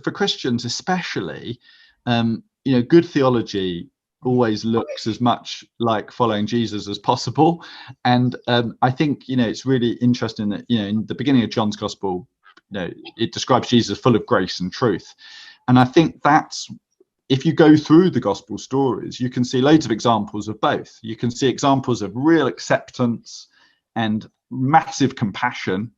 for Christians especially, good theology always looks as much like following Jesus as possible, and I think it's really interesting that in the beginning of John's Gospel, it describes Jesus full of grace and truth, and I think that's, if you go through the Gospel stories, you can see loads of examples of both. You can see examples of real acceptance and massive compassion,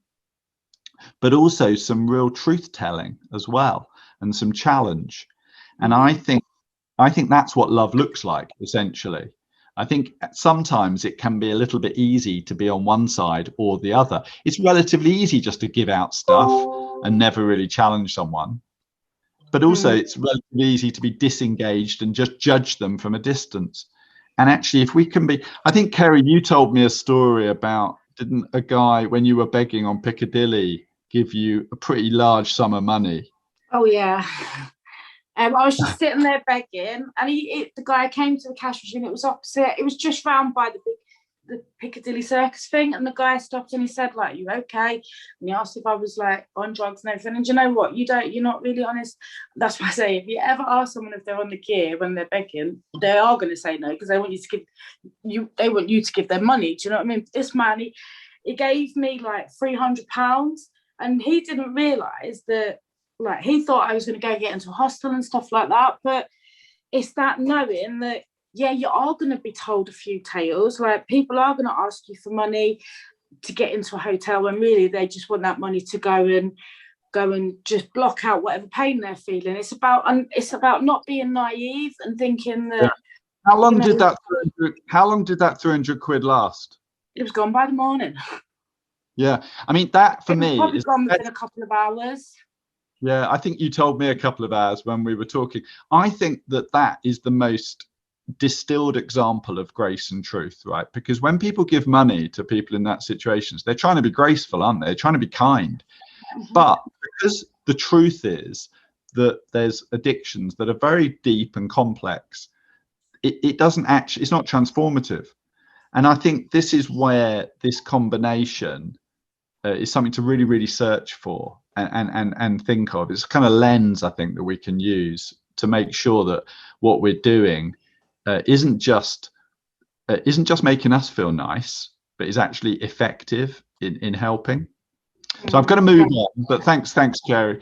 but also some real truth telling as well, and some challenge. And I think that's what love looks like, essentially. I think sometimes it can be a little bit easy to be on one side or the other. It's relatively easy just to give out stuff and never really challenge someone. But also it's relatively easy to be disengaged and just judge them from a distance. And actually, if we can be, I think, Kerri, you told me a story about, didn't a guy, when you were begging on Piccadilly, give you a pretty large sum of money? Oh yeah. I was just sitting there begging, and the guy came to the cash machine. It was opposite. It was just round by the Piccadilly Circus thing, and the guy stopped and he said, like, "You okay?" And he asked if I was like on drugs and everything. And do you know what? You're not really honest. That's why I say, if you ever ask someone if they're on the gear when they're begging, they are going to say no, because they want you to give them money. Do you know what I mean? This man, he gave me like £300, and he didn't realise that. Like, he thought I was going to go get into a hostel and stuff like that, but it's that knowing that, yeah, you are going to be told a few tales. Like, people are going to ask you for money to get into a hotel when really they just want that money to go and just block out whatever pain they're feeling. It's about not being naive and thinking that. Yeah. How long did that 300 quid last? It was gone by the morning. Yeah, I mean, that for me is gone within a couple of hours. Yeah, I think you told me a couple of hours when we were talking. I think that is the most distilled example of grace and truth, right? Because when people give money to people in that situation, they're trying to be graceful, aren't they? They're trying to be kind. But because the truth is that there's addictions that are very deep and complex, it doesn't actually, it's not transformative. And I think this is where this combination is something to really, really search for. And think of. It's a kind of lens, I think, that we can use to make sure that what we're doing isn't just making us feel nice, but is actually effective in helping. So I've got to move on, but thanks, Kerri.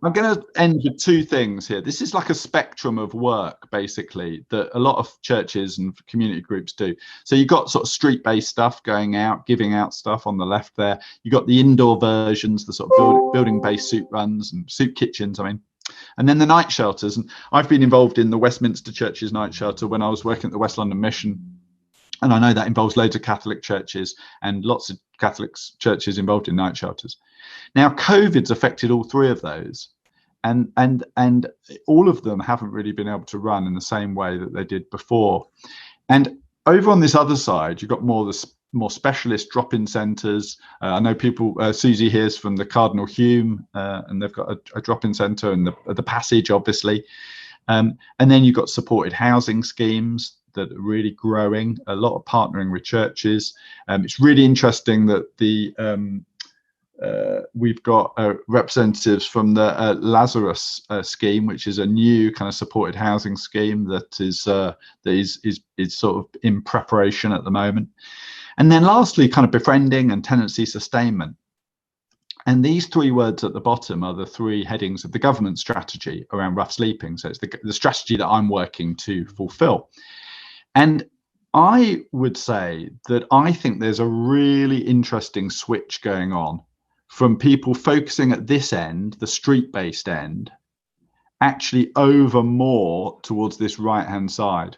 I'm going to end with two things here. This is like a spectrum of work, basically, that a lot of churches and community groups do. So you've got sort of street-based stuff going out, giving out stuff on the left there. You've got the indoor versions, the sort of building-based soup runs and soup kitchens, and then the night shelters. And I've been involved in the Westminster Church's night shelter when I was working at the West London Mission. And I know that involves loads of Catholic churches and lots of Catholic churches involved in night shelters. Now, COVID's affected all three of those, and all of them haven't really been able to run in the same way that they did before. And over on this other side, you've got more specialist drop-in centres. I know people, Susie here's from the Cardinal Hume, and they've got a drop-in centre and the Passage, obviously. And then you've got supported housing schemes that are really growing, a lot of partnering with churches. It's really interesting that we've got representatives from the Lazarus scheme, which is a new kind of supported housing scheme that is sort of in preparation at the moment. And then lastly, kind of befriending and tenancy sustainment. And these three words at the bottom are the three headings of the government strategy around rough sleeping. So it's the strategy that I'm working to fulfill. And I would say that I think there's a really interesting switch going on from people focusing at this end, the street-based end, actually over more towards this right-hand side.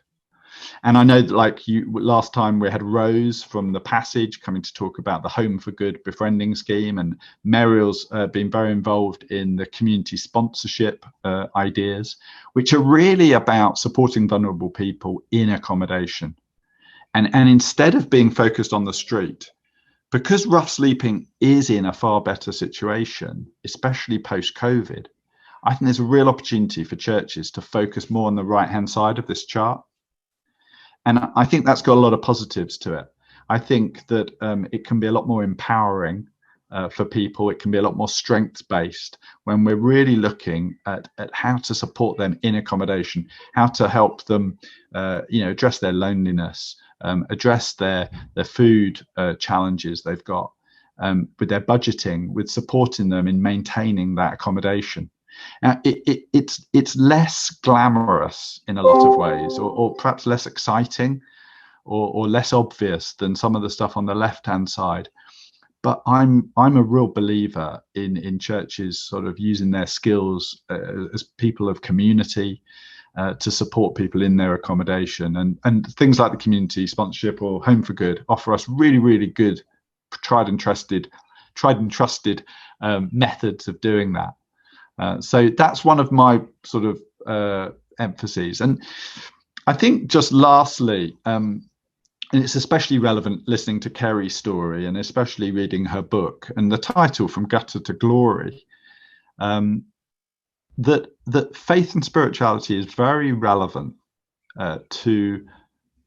And I know that, like last time we had Rose from the Passage coming to talk about the Home for Good befriending scheme, and MERIEL's been very involved in the community sponsorship ideas, which are really about supporting vulnerable people in accommodation. And instead of being focused on the street, because rough sleeping is in a far better situation, especially post-COVID, I think there's a real opportunity for churches to focus more on the right-hand side of this chart. And I think that's got a lot of positives to it. I think that it can be a lot more empowering. for people. It can be a lot more strengths-based when we're really looking at how to support them in accommodation, how to help them, address their loneliness, address their food challenges they've got, with their budgeting, with supporting them in maintaining that accommodation. Now, it's less glamorous in a lot of ways, or perhaps less exciting, or less obvious than some of the stuff on the left-hand side. But I'm a real believer in churches sort of using their skills as people of community to support people in their accommodation, and things like the community sponsorship or Home for Good offer us really, really good, tried and trusted methods of doing that. So that's one of my sort of emphases. And I think just lastly, and it's especially relevant listening to Kerri's story and especially reading her book and the title, From Gutter to Glory, that faith and spirituality is very relevant to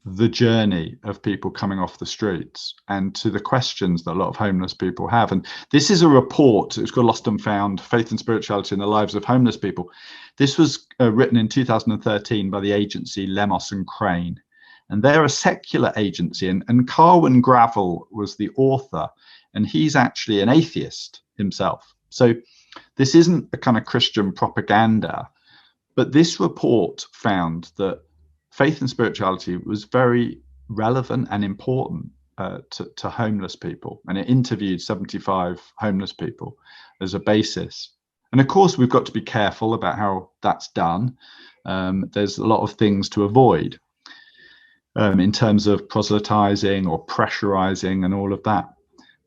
the journey of people coming off the streets and to the questions that a lot of homeless people have. And this is a report, it's called Lost and Found, Faith and Spirituality in the Lives of Homeless People. This was written in 2013 by the agency Lemos and Crane. And they're a secular agency, and Carwyn Gravel was the author, and he's actually an atheist himself. So this isn't a kind of Christian propaganda, but this report found that faith and spirituality was very relevant and important to homeless people. And it interviewed 75 homeless people as a basis. And of course, we've got to be careful about how that's done. There's a lot of things to avoid. In terms of proselytizing or pressurizing and all of that.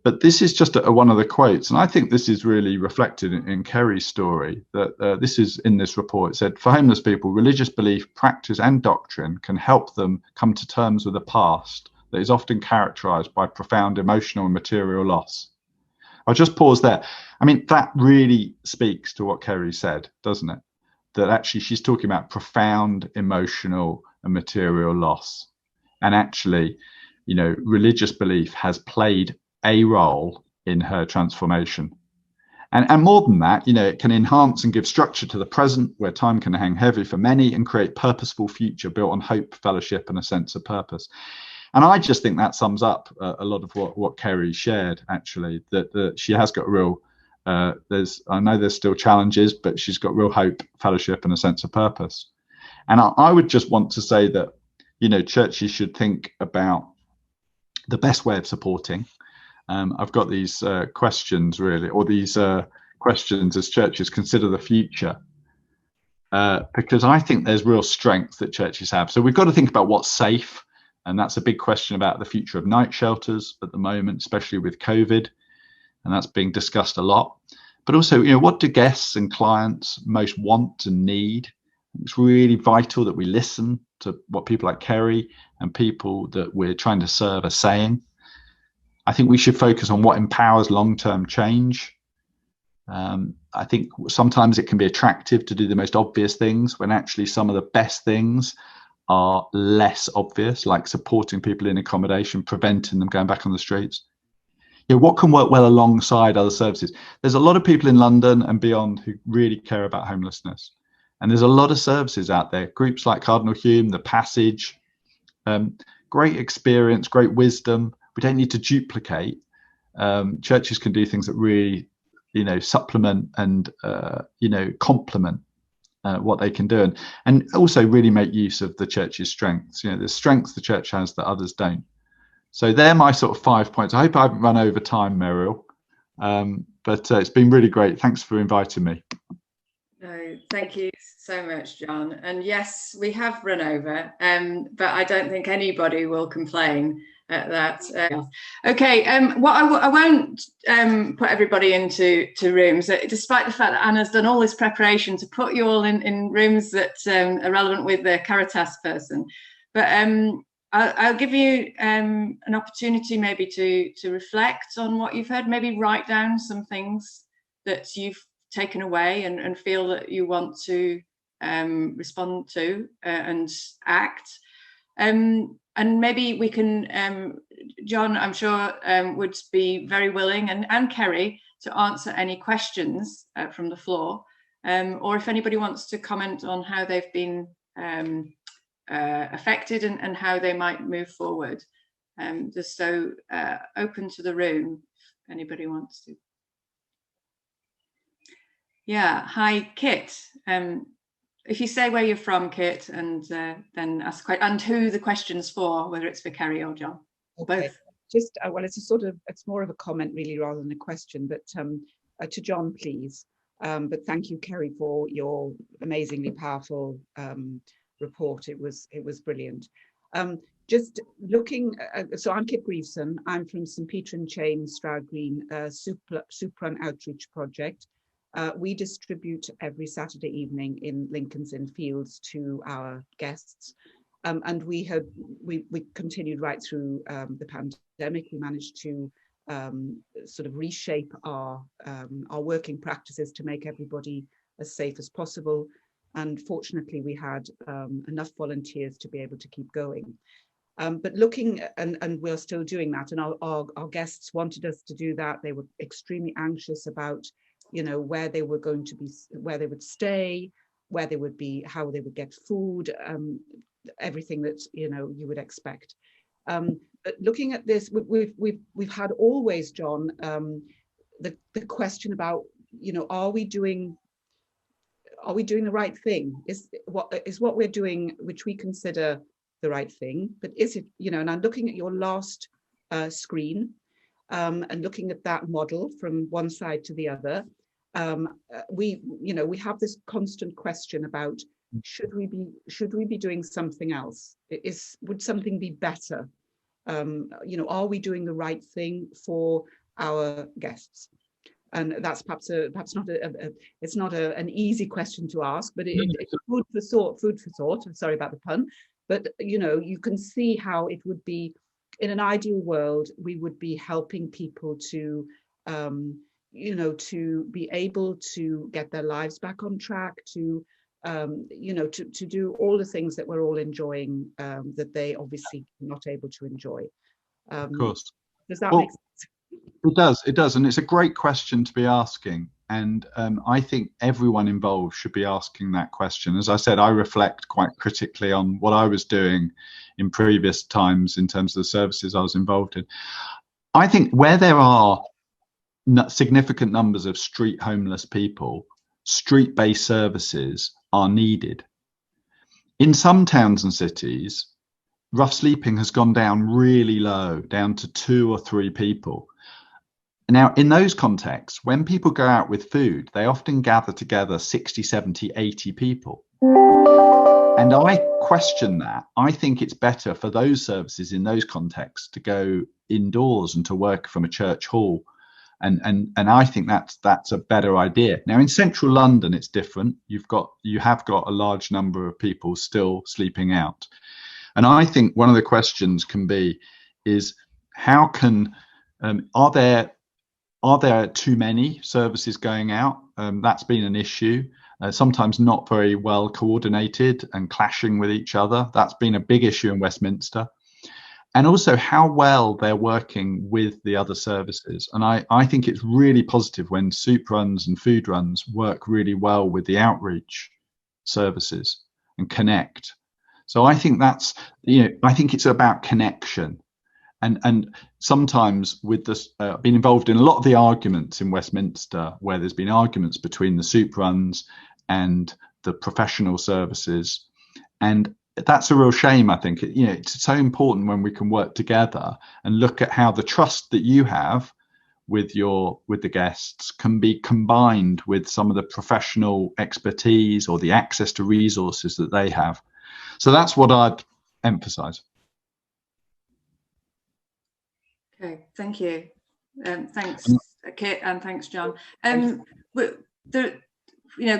But this is just one of the quotes, and I think this is really reflected in Kerri's story, that this is in this report. It said, for homeless people, religious belief, practice and doctrine can help them come to terms with a past that is often characterized by profound emotional and material loss. I'll just pause there. I mean, that really speaks to what Kerri said, doesn't it? That actually she's talking about profound emotional and material loss. And actually, religious belief has played a role in her transformation. And more than that, it can enhance and give structure to the present, where time can hang heavy for many, and create purposeful future built on hope, fellowship, and a sense of purpose. And I just think that sums up a lot of what Kerri shared, actually, that she has got a real, I know there's still challenges, but she's got real hope, fellowship, and a sense of purpose. And I would just want to say that, churches should think about the best way of supporting. I've got these questions really, or these questions as churches consider the future, because I think there's real strength that churches have. So we've got to think about what's safe, and that's a big question about the future of night shelters at the moment, especially with COVID, and that's being discussed a lot. But also, what do guests and clients most want and need? It's really vital that we listen to what people like Kerri and people that we're trying to serve are saying. I think we should focus on what empowers long-term change. I think sometimes it can be attractive to do the most obvious things when actually some of the best things are less obvious, like supporting people in accommodation, preventing them going back on the streets. What can work well alongside other services? There's a lot of people in London and beyond who really care about homelessness. And there's a lot of services out there, groups like Cardinal Hume, The Passage, great experience, great wisdom. We don't need to duplicate. Churches can do things that really, supplement and, complement what they can do. And also really make use of the church's strengths. The strengths the church has that others don't. So they're my sort of 5 points. I hope I haven't run over time, MERIEL. But it's been really great. Thanks for inviting me. No, thank you so much, Jon. And yes, we have run over, but I don't think anybody will complain at that. Okay, I won't put everybody into rooms, despite the fact that Anna's done all this preparation to put you all in rooms that are relevant with the Caritas person. But I'll give you an opportunity maybe to reflect on what you've heard, maybe write down some things that you've taken away and feel that you want to respond to and act. and maybe we can, Jon, I'm sure would be very willing, and Kerri, to answer any questions from the floor, or if anybody wants to comment on how they've been affected and how they might move forward. Just so open to the room, if anybody wants to. Yeah, hi, Kit. If you say where you're from, Kit, and then ask and who the question's for, whether it's for Kerri or Jon, or okay. both. Just well, it's more of a comment really rather than a question, but to Jon, please. But thank you, Kerri, for your amazingly powerful report. It was brilliant. Just looking, so I'm Kit Greveson. I'm from St Peter and Chains, Stroud Green, Super Outreach Project. We distribute every Saturday evening in Lincoln's Inn Fields to our guests. And we continued right through the pandemic. We managed to sort of reshape our working practices to make everybody as safe as possible. And fortunately, we had enough volunteers to be able to keep going. But looking, and we're still doing that, and our guests wanted us to do that. They were extremely anxious about, you know, where they were going to be, where they would stay, where they would be, how they would get food, everything that, you know, you would expect. But looking at this, we've had always, Jon, the question about, you know, are we doing the right thing? Is what we're doing, which we consider the right thing, but is it, you know? And I'm looking at your last screen, and looking at that model from one side to the other. We have this constant question about, should we be doing something else? Would something be better? You know, are we doing the right thing for our guests? And that's perhaps not it's not an easy question to ask, but it's food for thought. Sorry about the pun, but you know, you can see how it would be, in an ideal world, we would be helping people to, you know, to be able to get their lives back on track, to, you know, to do all the things that we're all enjoying, that they obviously are not able to enjoy. Of course. Does that make sense? It does, and it's a great question to be asking. And I think everyone involved should be asking that question. As I said, I reflect quite critically on what I was doing in previous times in terms of the services I was involved in. I think where there are significant numbers of street homeless people, street-based services are needed. In some towns and cities, rough sleeping has gone down really low, down to 2 or 3 people. Now, in those contexts, when people go out with food, they often gather together 60, 70, 80 people. And I question that. I think it's better for those services in those contexts to go indoors and to work from a church hall. And I think that's a better idea. Now, in central London, it's different. You have got a large number of people still sleeping out. And I think one of the questions can be is, how can, are there too many services going out? That's been an issue, sometimes not very well coordinated and clashing with each other. That's been a big issue in Westminster. And also how well they're working with the other services. And I think it's really positive when soup runs and food runs work really well with the outreach services and connect. So I think that's, you know, I think it's about connection. And sometimes with this, been involved in a lot of the arguments in Westminster, where there's been arguments between the soup runs and the professional services. And that's a real shame, I think. You know, it's so important when we can work together and look at how the trust that you have with the guests can be combined with some of the professional expertise or the access to resources that they have. So that's what I'd emphasize. Okay, thank you. Thanks, Kit, and thanks, Jon.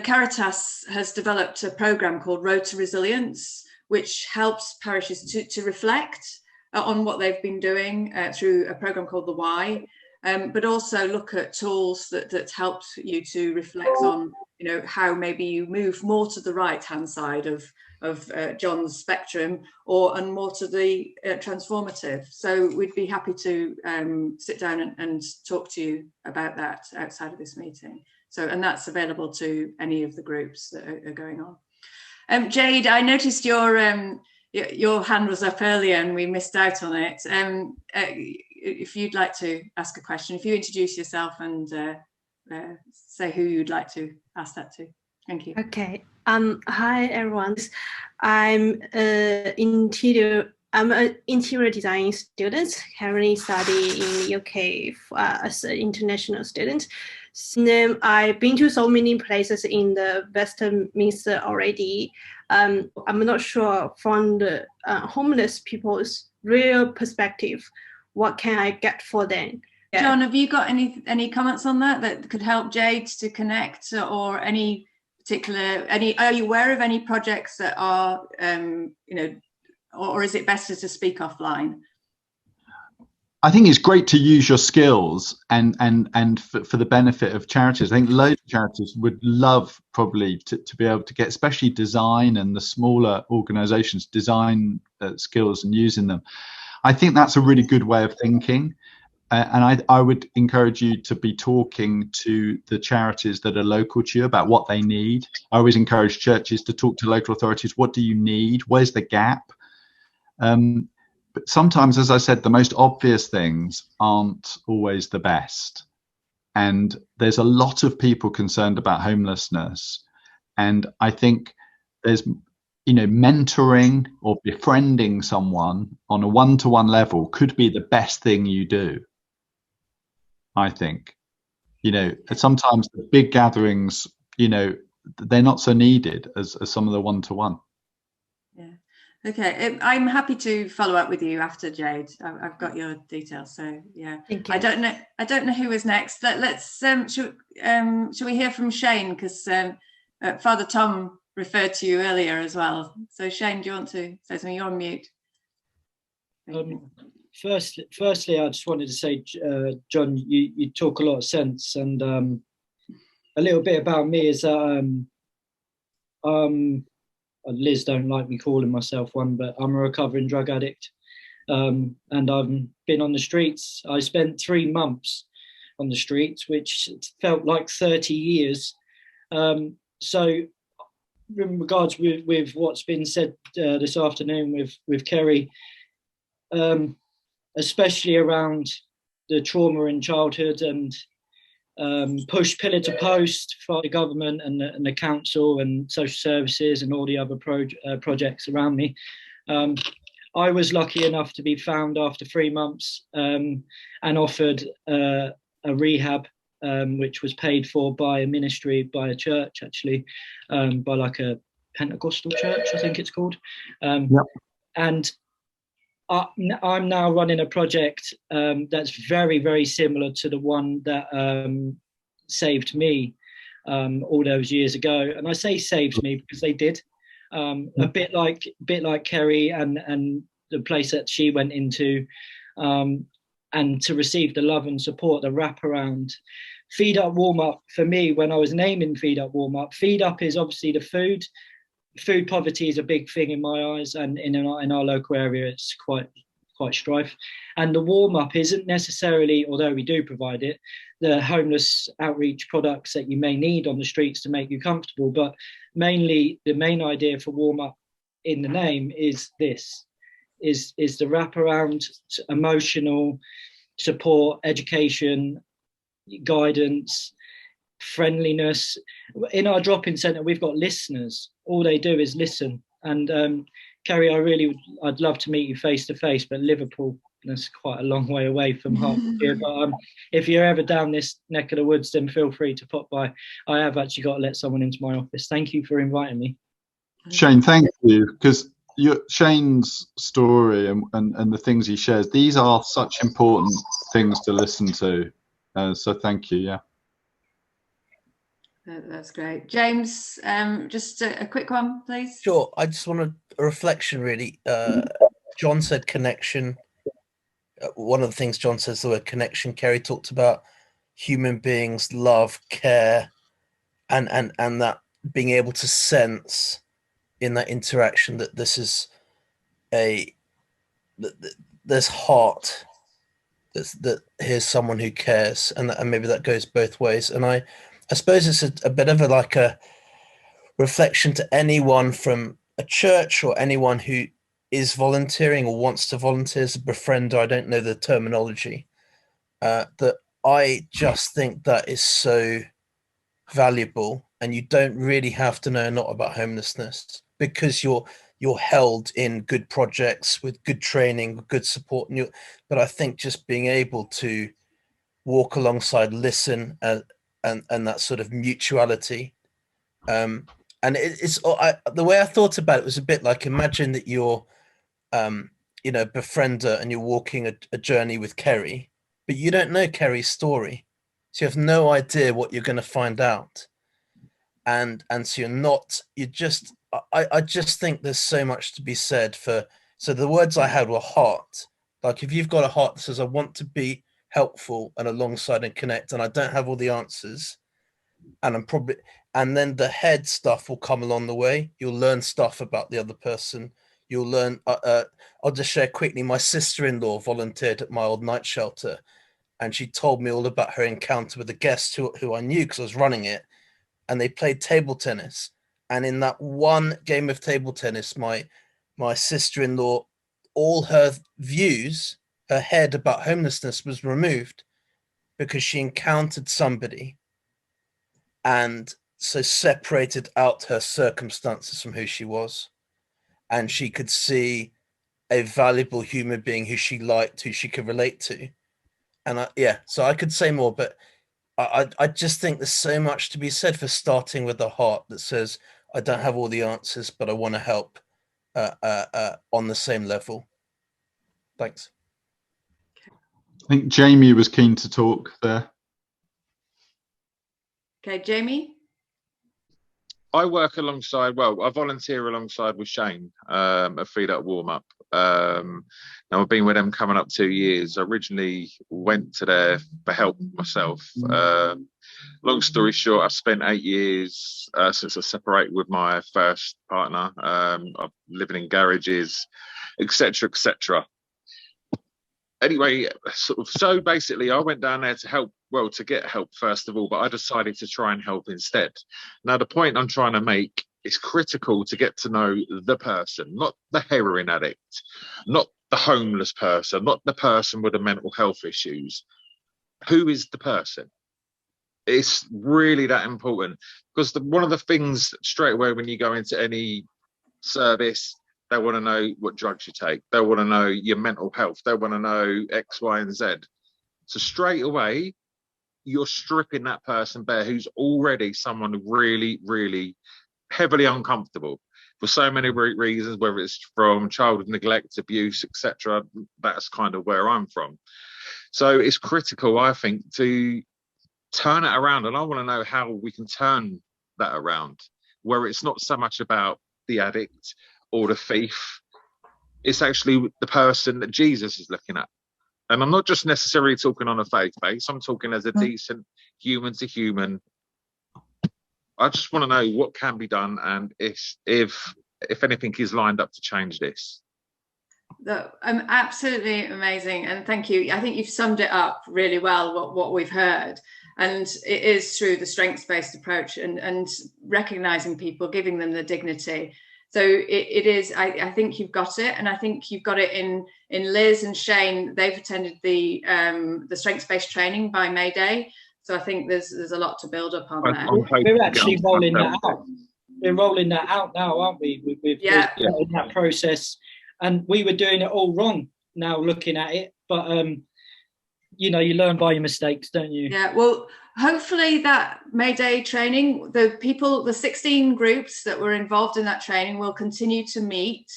Caritas has developed a programme called Road to Resilience, which helps parishes to reflect on what they've been doing through a programme called The Why. but also look at tools that help you to reflect on, you know, how maybe you move more to the right-hand side of Jon's spectrum, and more to the transformative. So we'd be happy to sit down and talk to you about that outside of this meeting. So, and that's available to any of the groups that are going on. Jade, I noticed your hand was up earlier and we missed out on it. If you'd like to ask a question, if you introduce yourself and say who you'd like to ask that to. Thank you. Okay. Hi everyone. I'm an interior design student, currently studying in the UK as an international student. So I've been to so many places in the Westminster already. I'm not sure from the homeless people's real perspective, what can I get for them? Yeah. Jon, have you got any comments on that could help Jade to connect, or any particular, are you aware of any projects that are, you know, or is it better to speak offline? I think it's great to use your skills and for the benefit of charities. I think loads of charities would love probably to be able to get, especially design and the smaller organisations, design skills and using them. I think that's a really good way of thinking. And I would encourage you to be talking to the charities that are local to you about what they need. I always encourage churches to talk to local authorities. What do you need? Where's the gap? But sometimes, as I said, the most obvious things aren't always the best. And there's a lot of people concerned about homelessness. And I think there's, you know, mentoring or befriending someone on a one-to-one level could be the best thing you do. I think, you know, sometimes the big gatherings, you know, they're not so needed as some of the one-to-one. Yeah. Okay. I'm happy to follow up with you after, Jade. I've got your details. So yeah. Thank you. I don't know who is next. Let's shall we hear from Shane, because Father Tom referred to you earlier as well. So Shane, do you want to say something? You're on mute. Firstly, I just wanted to say, Jon, you talk a lot of sense, and a little bit about me is that Liz don't like me calling myself one, but I'm a recovering drug addict, and I've been on the streets. I spent 3 months on the streets, which felt like 30 years. So in regards with what's been said this afternoon with Kerri, especially around the trauma in childhood and push pillar to post for the government and the council and social services and all the other projects around me. I was lucky enough to be found after 3 months and offered a rehab, which was paid for by a ministry, by a church actually, by like a Pentecostal church, I think it's called. Yep. And I'm now running a project that's very, very similar to the one that saved me all those years ago. And I say saved me because they did. A bit like Kerri and the place that she went into, and to receive the love and support, the wraparound. Feed Up, Warm Up, for me, when I was naming Feed Up, Warm Up, Feed Up is obviously the food. Food poverty is a big thing in my eyes, and in our local area it's quite strife. And the warm up isn't necessarily, although we do provide it, the homeless outreach products that you may need on the streets to make you comfortable, but mainly the main idea for warm up in the name is this, is the wraparound emotional support, education, guidance, friendliness. In our drop-in centre, we've got listeners. All they do is listen. And Kerri, I'd love to meet you face to face, but Liverpool, that's quite a long way away from Hertfordshire. But if you're ever down this neck of the woods, then feel free to pop by. I have actually got to let someone into my office. Thank you for inviting me. Shane, thank you, because Shane's story and the things he shares, these are such important things to listen to. So thank you. Yeah. That's great. James, just a quick one, please. Sure. I just want a reflection, really. Jon said connection. one of the things Jon says, the word connection. Kerri talked about human beings, love, care, and that being able to sense in that interaction that this is there's heart, that here's someone who cares, and maybe that goes both ways. And I suppose it's a bit of a reflection to anyone from a church or anyone who is volunteering or wants to volunteer as a befriender. I don't know the terminology, that I just think that is so valuable, and you don't really have to know a lot about homelessness, because you're held in good projects with good training, good support. But I think just being able to walk alongside, listen, and that sort of mutuality. And it's the way I thought about it was a bit like, imagine that you're befriender and you're walking a journey with Kerri, but you don't know Kerri's story, so you have no idea what you're going to find out, and so I just think there's so much to be said for. So the words I had were heart. Like, if you've got a heart that says, I want to be helpful and alongside and connect, and I don't have all the answers, and then the head stuff will come along the way. You'll learn stuff about the other person. You'll learn, I'll just share quickly, my sister-in-law volunteered at my old night shelter, and she told me all about her encounter with a guest who I knew because I was running it, and they played table tennis. And in that one game of table tennis, my sister-in-law, all her views, her head about homelessness was removed, because she encountered somebody and so separated out her circumstances from who she was. And she could see a valuable human being who she liked, who she could relate to. And so I could say more, but I just think there's so much to be said for starting with a heart that says, I don't have all the answers, but I want to help on the same level. Thanks. I think Jamie was keen to talk there. Okay, Jamie. I volunteer alongside with Shane at Feed Up Warm Up. Now I've been with them coming up 2 years. I originally went to there for help myself. Long story short, I've spent 8 years since I separated with my first partner. I've living in garages, etc., etc. Anyway, so basically, I went down there to help. Well, to get help first of all, but I decided to try and help instead. Now, the point I'm trying to make is critical to get to know the person, not the heroin addict, not the homeless person, not the person with the mental health issues. Who is the person? It's really that important, because one of the things straight away when you go into any service, they want to know what drugs you take. They want to know your mental health. They want to know X, Y, and Z. So straight away, you're stripping that person bare who's already someone really, really heavily uncomfortable for so many reasons, whether it's from childhood neglect, abuse, etc. That's kind of where I'm from. So it's critical, I think, to turn it around. And I want to know how we can turn that around, where it's not so much about the addict or the thief. It's actually the person that Jesus is looking at. And I'm not just necessarily talking on a faith base. I'm talking as a decent human to human. I just want to know what can be done, and if anything is lined up to change this. Absolutely amazing, and thank you. I think you've summed it up really well, what we've heard, and it is through the strengths-based approach and recognising people, giving them the dignity. So it is. I think you've got it, and I think you've got it in Liz and Shane. They've attended the strengths-based training by May Day, so I think there's a lot to build up on there. We're actually rolling that out. We're rolling that out now, aren't we? We're in that process, and we were doing it all wrong. Now looking at it, but you learn by your mistakes, don't you? Yeah. Well, hopefully that May Day training, the 16 groups that were involved in that training will continue to meet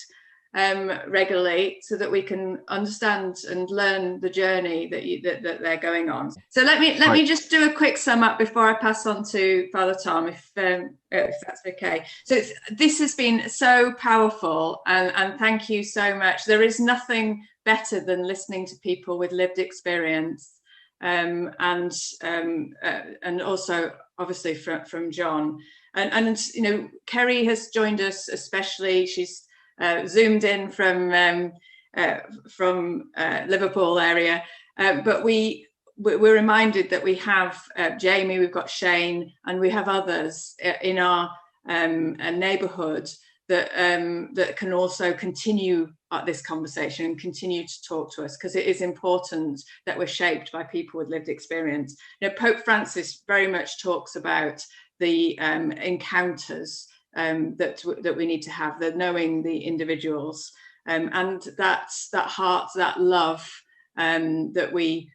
regularly, so that we can understand and learn the journey that they're going on. So let me just do a quick sum up before I pass on to Father Tom, if that's okay. So this has been so powerful, and thank you so much. There is nothing better than listening to people with lived experience, and also obviously from Jon. And you know, Kerri has joined us, especially she's zoomed in from Liverpool area, but we're reminded that we have Jamie, we've got Shane, and we have others in our neighbourhood that that can also continue this conversation and continue to talk to us, because it is important that we're shaped by people with lived experience. You know, Pope Francis very much talks about the encounters that we need to have, the knowing the individuals, and that heart, that love, that we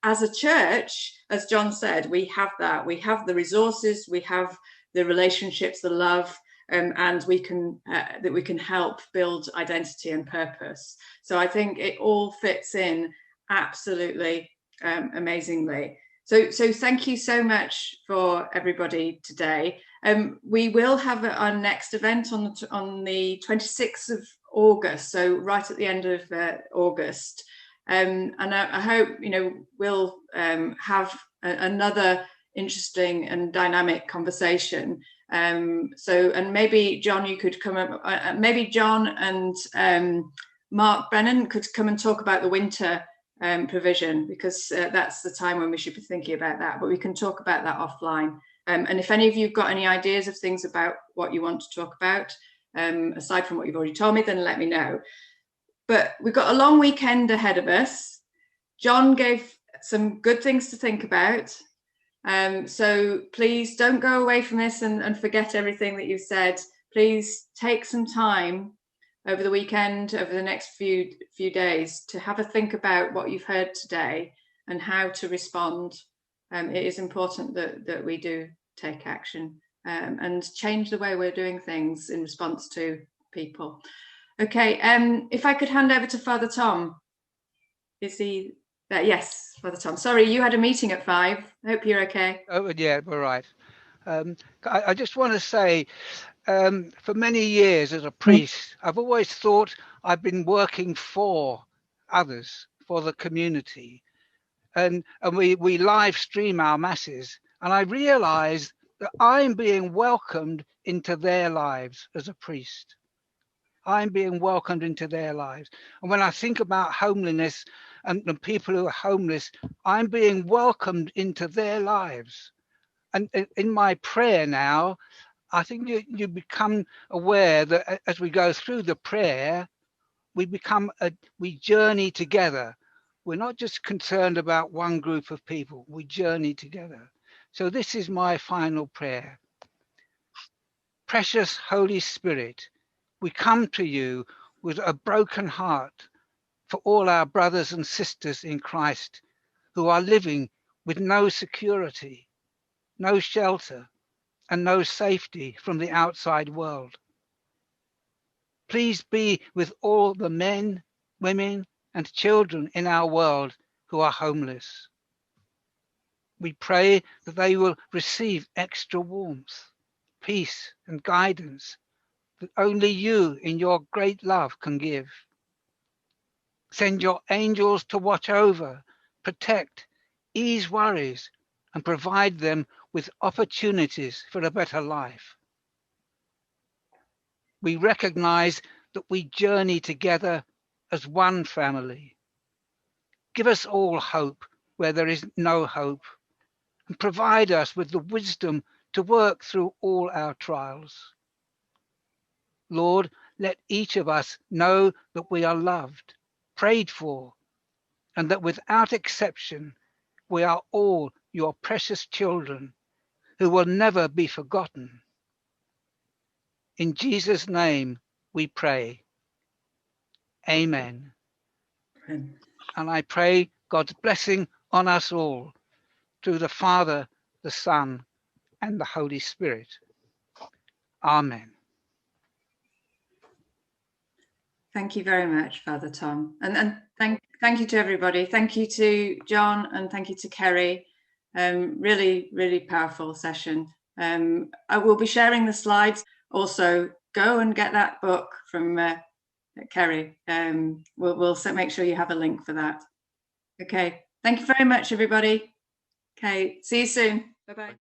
as a church, as Jon said, we have that. We have the resources, we have the relationships, the love, and we can that we can help build identity and purpose. So I think it all fits in absolutely amazingly. So thank you so much for everybody today. We will have our next event on the 26th of August, so right at the end of August. And I hope, you know, we'll have another interesting and dynamic conversation. And maybe Jon, you could come up, maybe Jon and Mark Brennan could come and talk about the winter provision, because that's the time when we should be thinking about that, but we can talk about that offline. And if any of you've got any ideas of things about what you want to talk about, aside from what you've already told me, then let me know. But we've got a long weekend ahead of us. Jon gave some good things to think about. So please don't go away from this and forget everything that you've said. Please take some time over the weekend, over the next few days, to have a think about what you've heard today and how to respond. It is important that we do take action and change the way we're doing things in response to people. Okay, if I could hand over to Father Tom. Is he there? Yes, Father Tom. Sorry, you had a meeting at 5. I hope you're okay. Oh, yeah, we're right. I just want to say, for many years as a priest, I've always thought I've been working for others, for the community. And we live stream our masses. And I realized that I'm being welcomed into their lives as a priest. I'm being welcomed into their lives. And when I think about homelessness and the people who are homeless, I'm being welcomed into their lives. And in my prayer now, I think you become aware that as we go through the prayer, we journey together. We're not just concerned about one group of people, we journey together. So this is my final prayer. Precious Holy Spirit, we come to you with a broken heart for all our brothers and sisters in Christ who are living with no security, no shelter, and no safety from the outside world. Please be with all the men, women, and children in our world who are homeless. We pray that they will receive extra warmth, peace, and guidance that only you in your great love can give. Send your angels to watch over, protect, ease worries, and provide them with opportunities for a better life. We recognize that we journey together as one family. Give us all hope where there is no hope, and provide us with the wisdom to work through all our trials. Lord, let each of us know that we are loved, prayed for, and that without exception, we are all your precious children who will never be forgotten. In Jesus' name we pray. Amen. Amen. And I pray God's blessing on us all through the Father, the Son, and the Holy Spirit. Amen. Thank you very much, Father Tom. And thank you to everybody. Thank you to Jon and thank you to Kerri. Really, really powerful session. I will be sharing the slides. Also, go and get that book from Kerri. We'll make sure you have a link for that. Okay, thank you very much, everybody. Okay, see you soon. Bye-bye.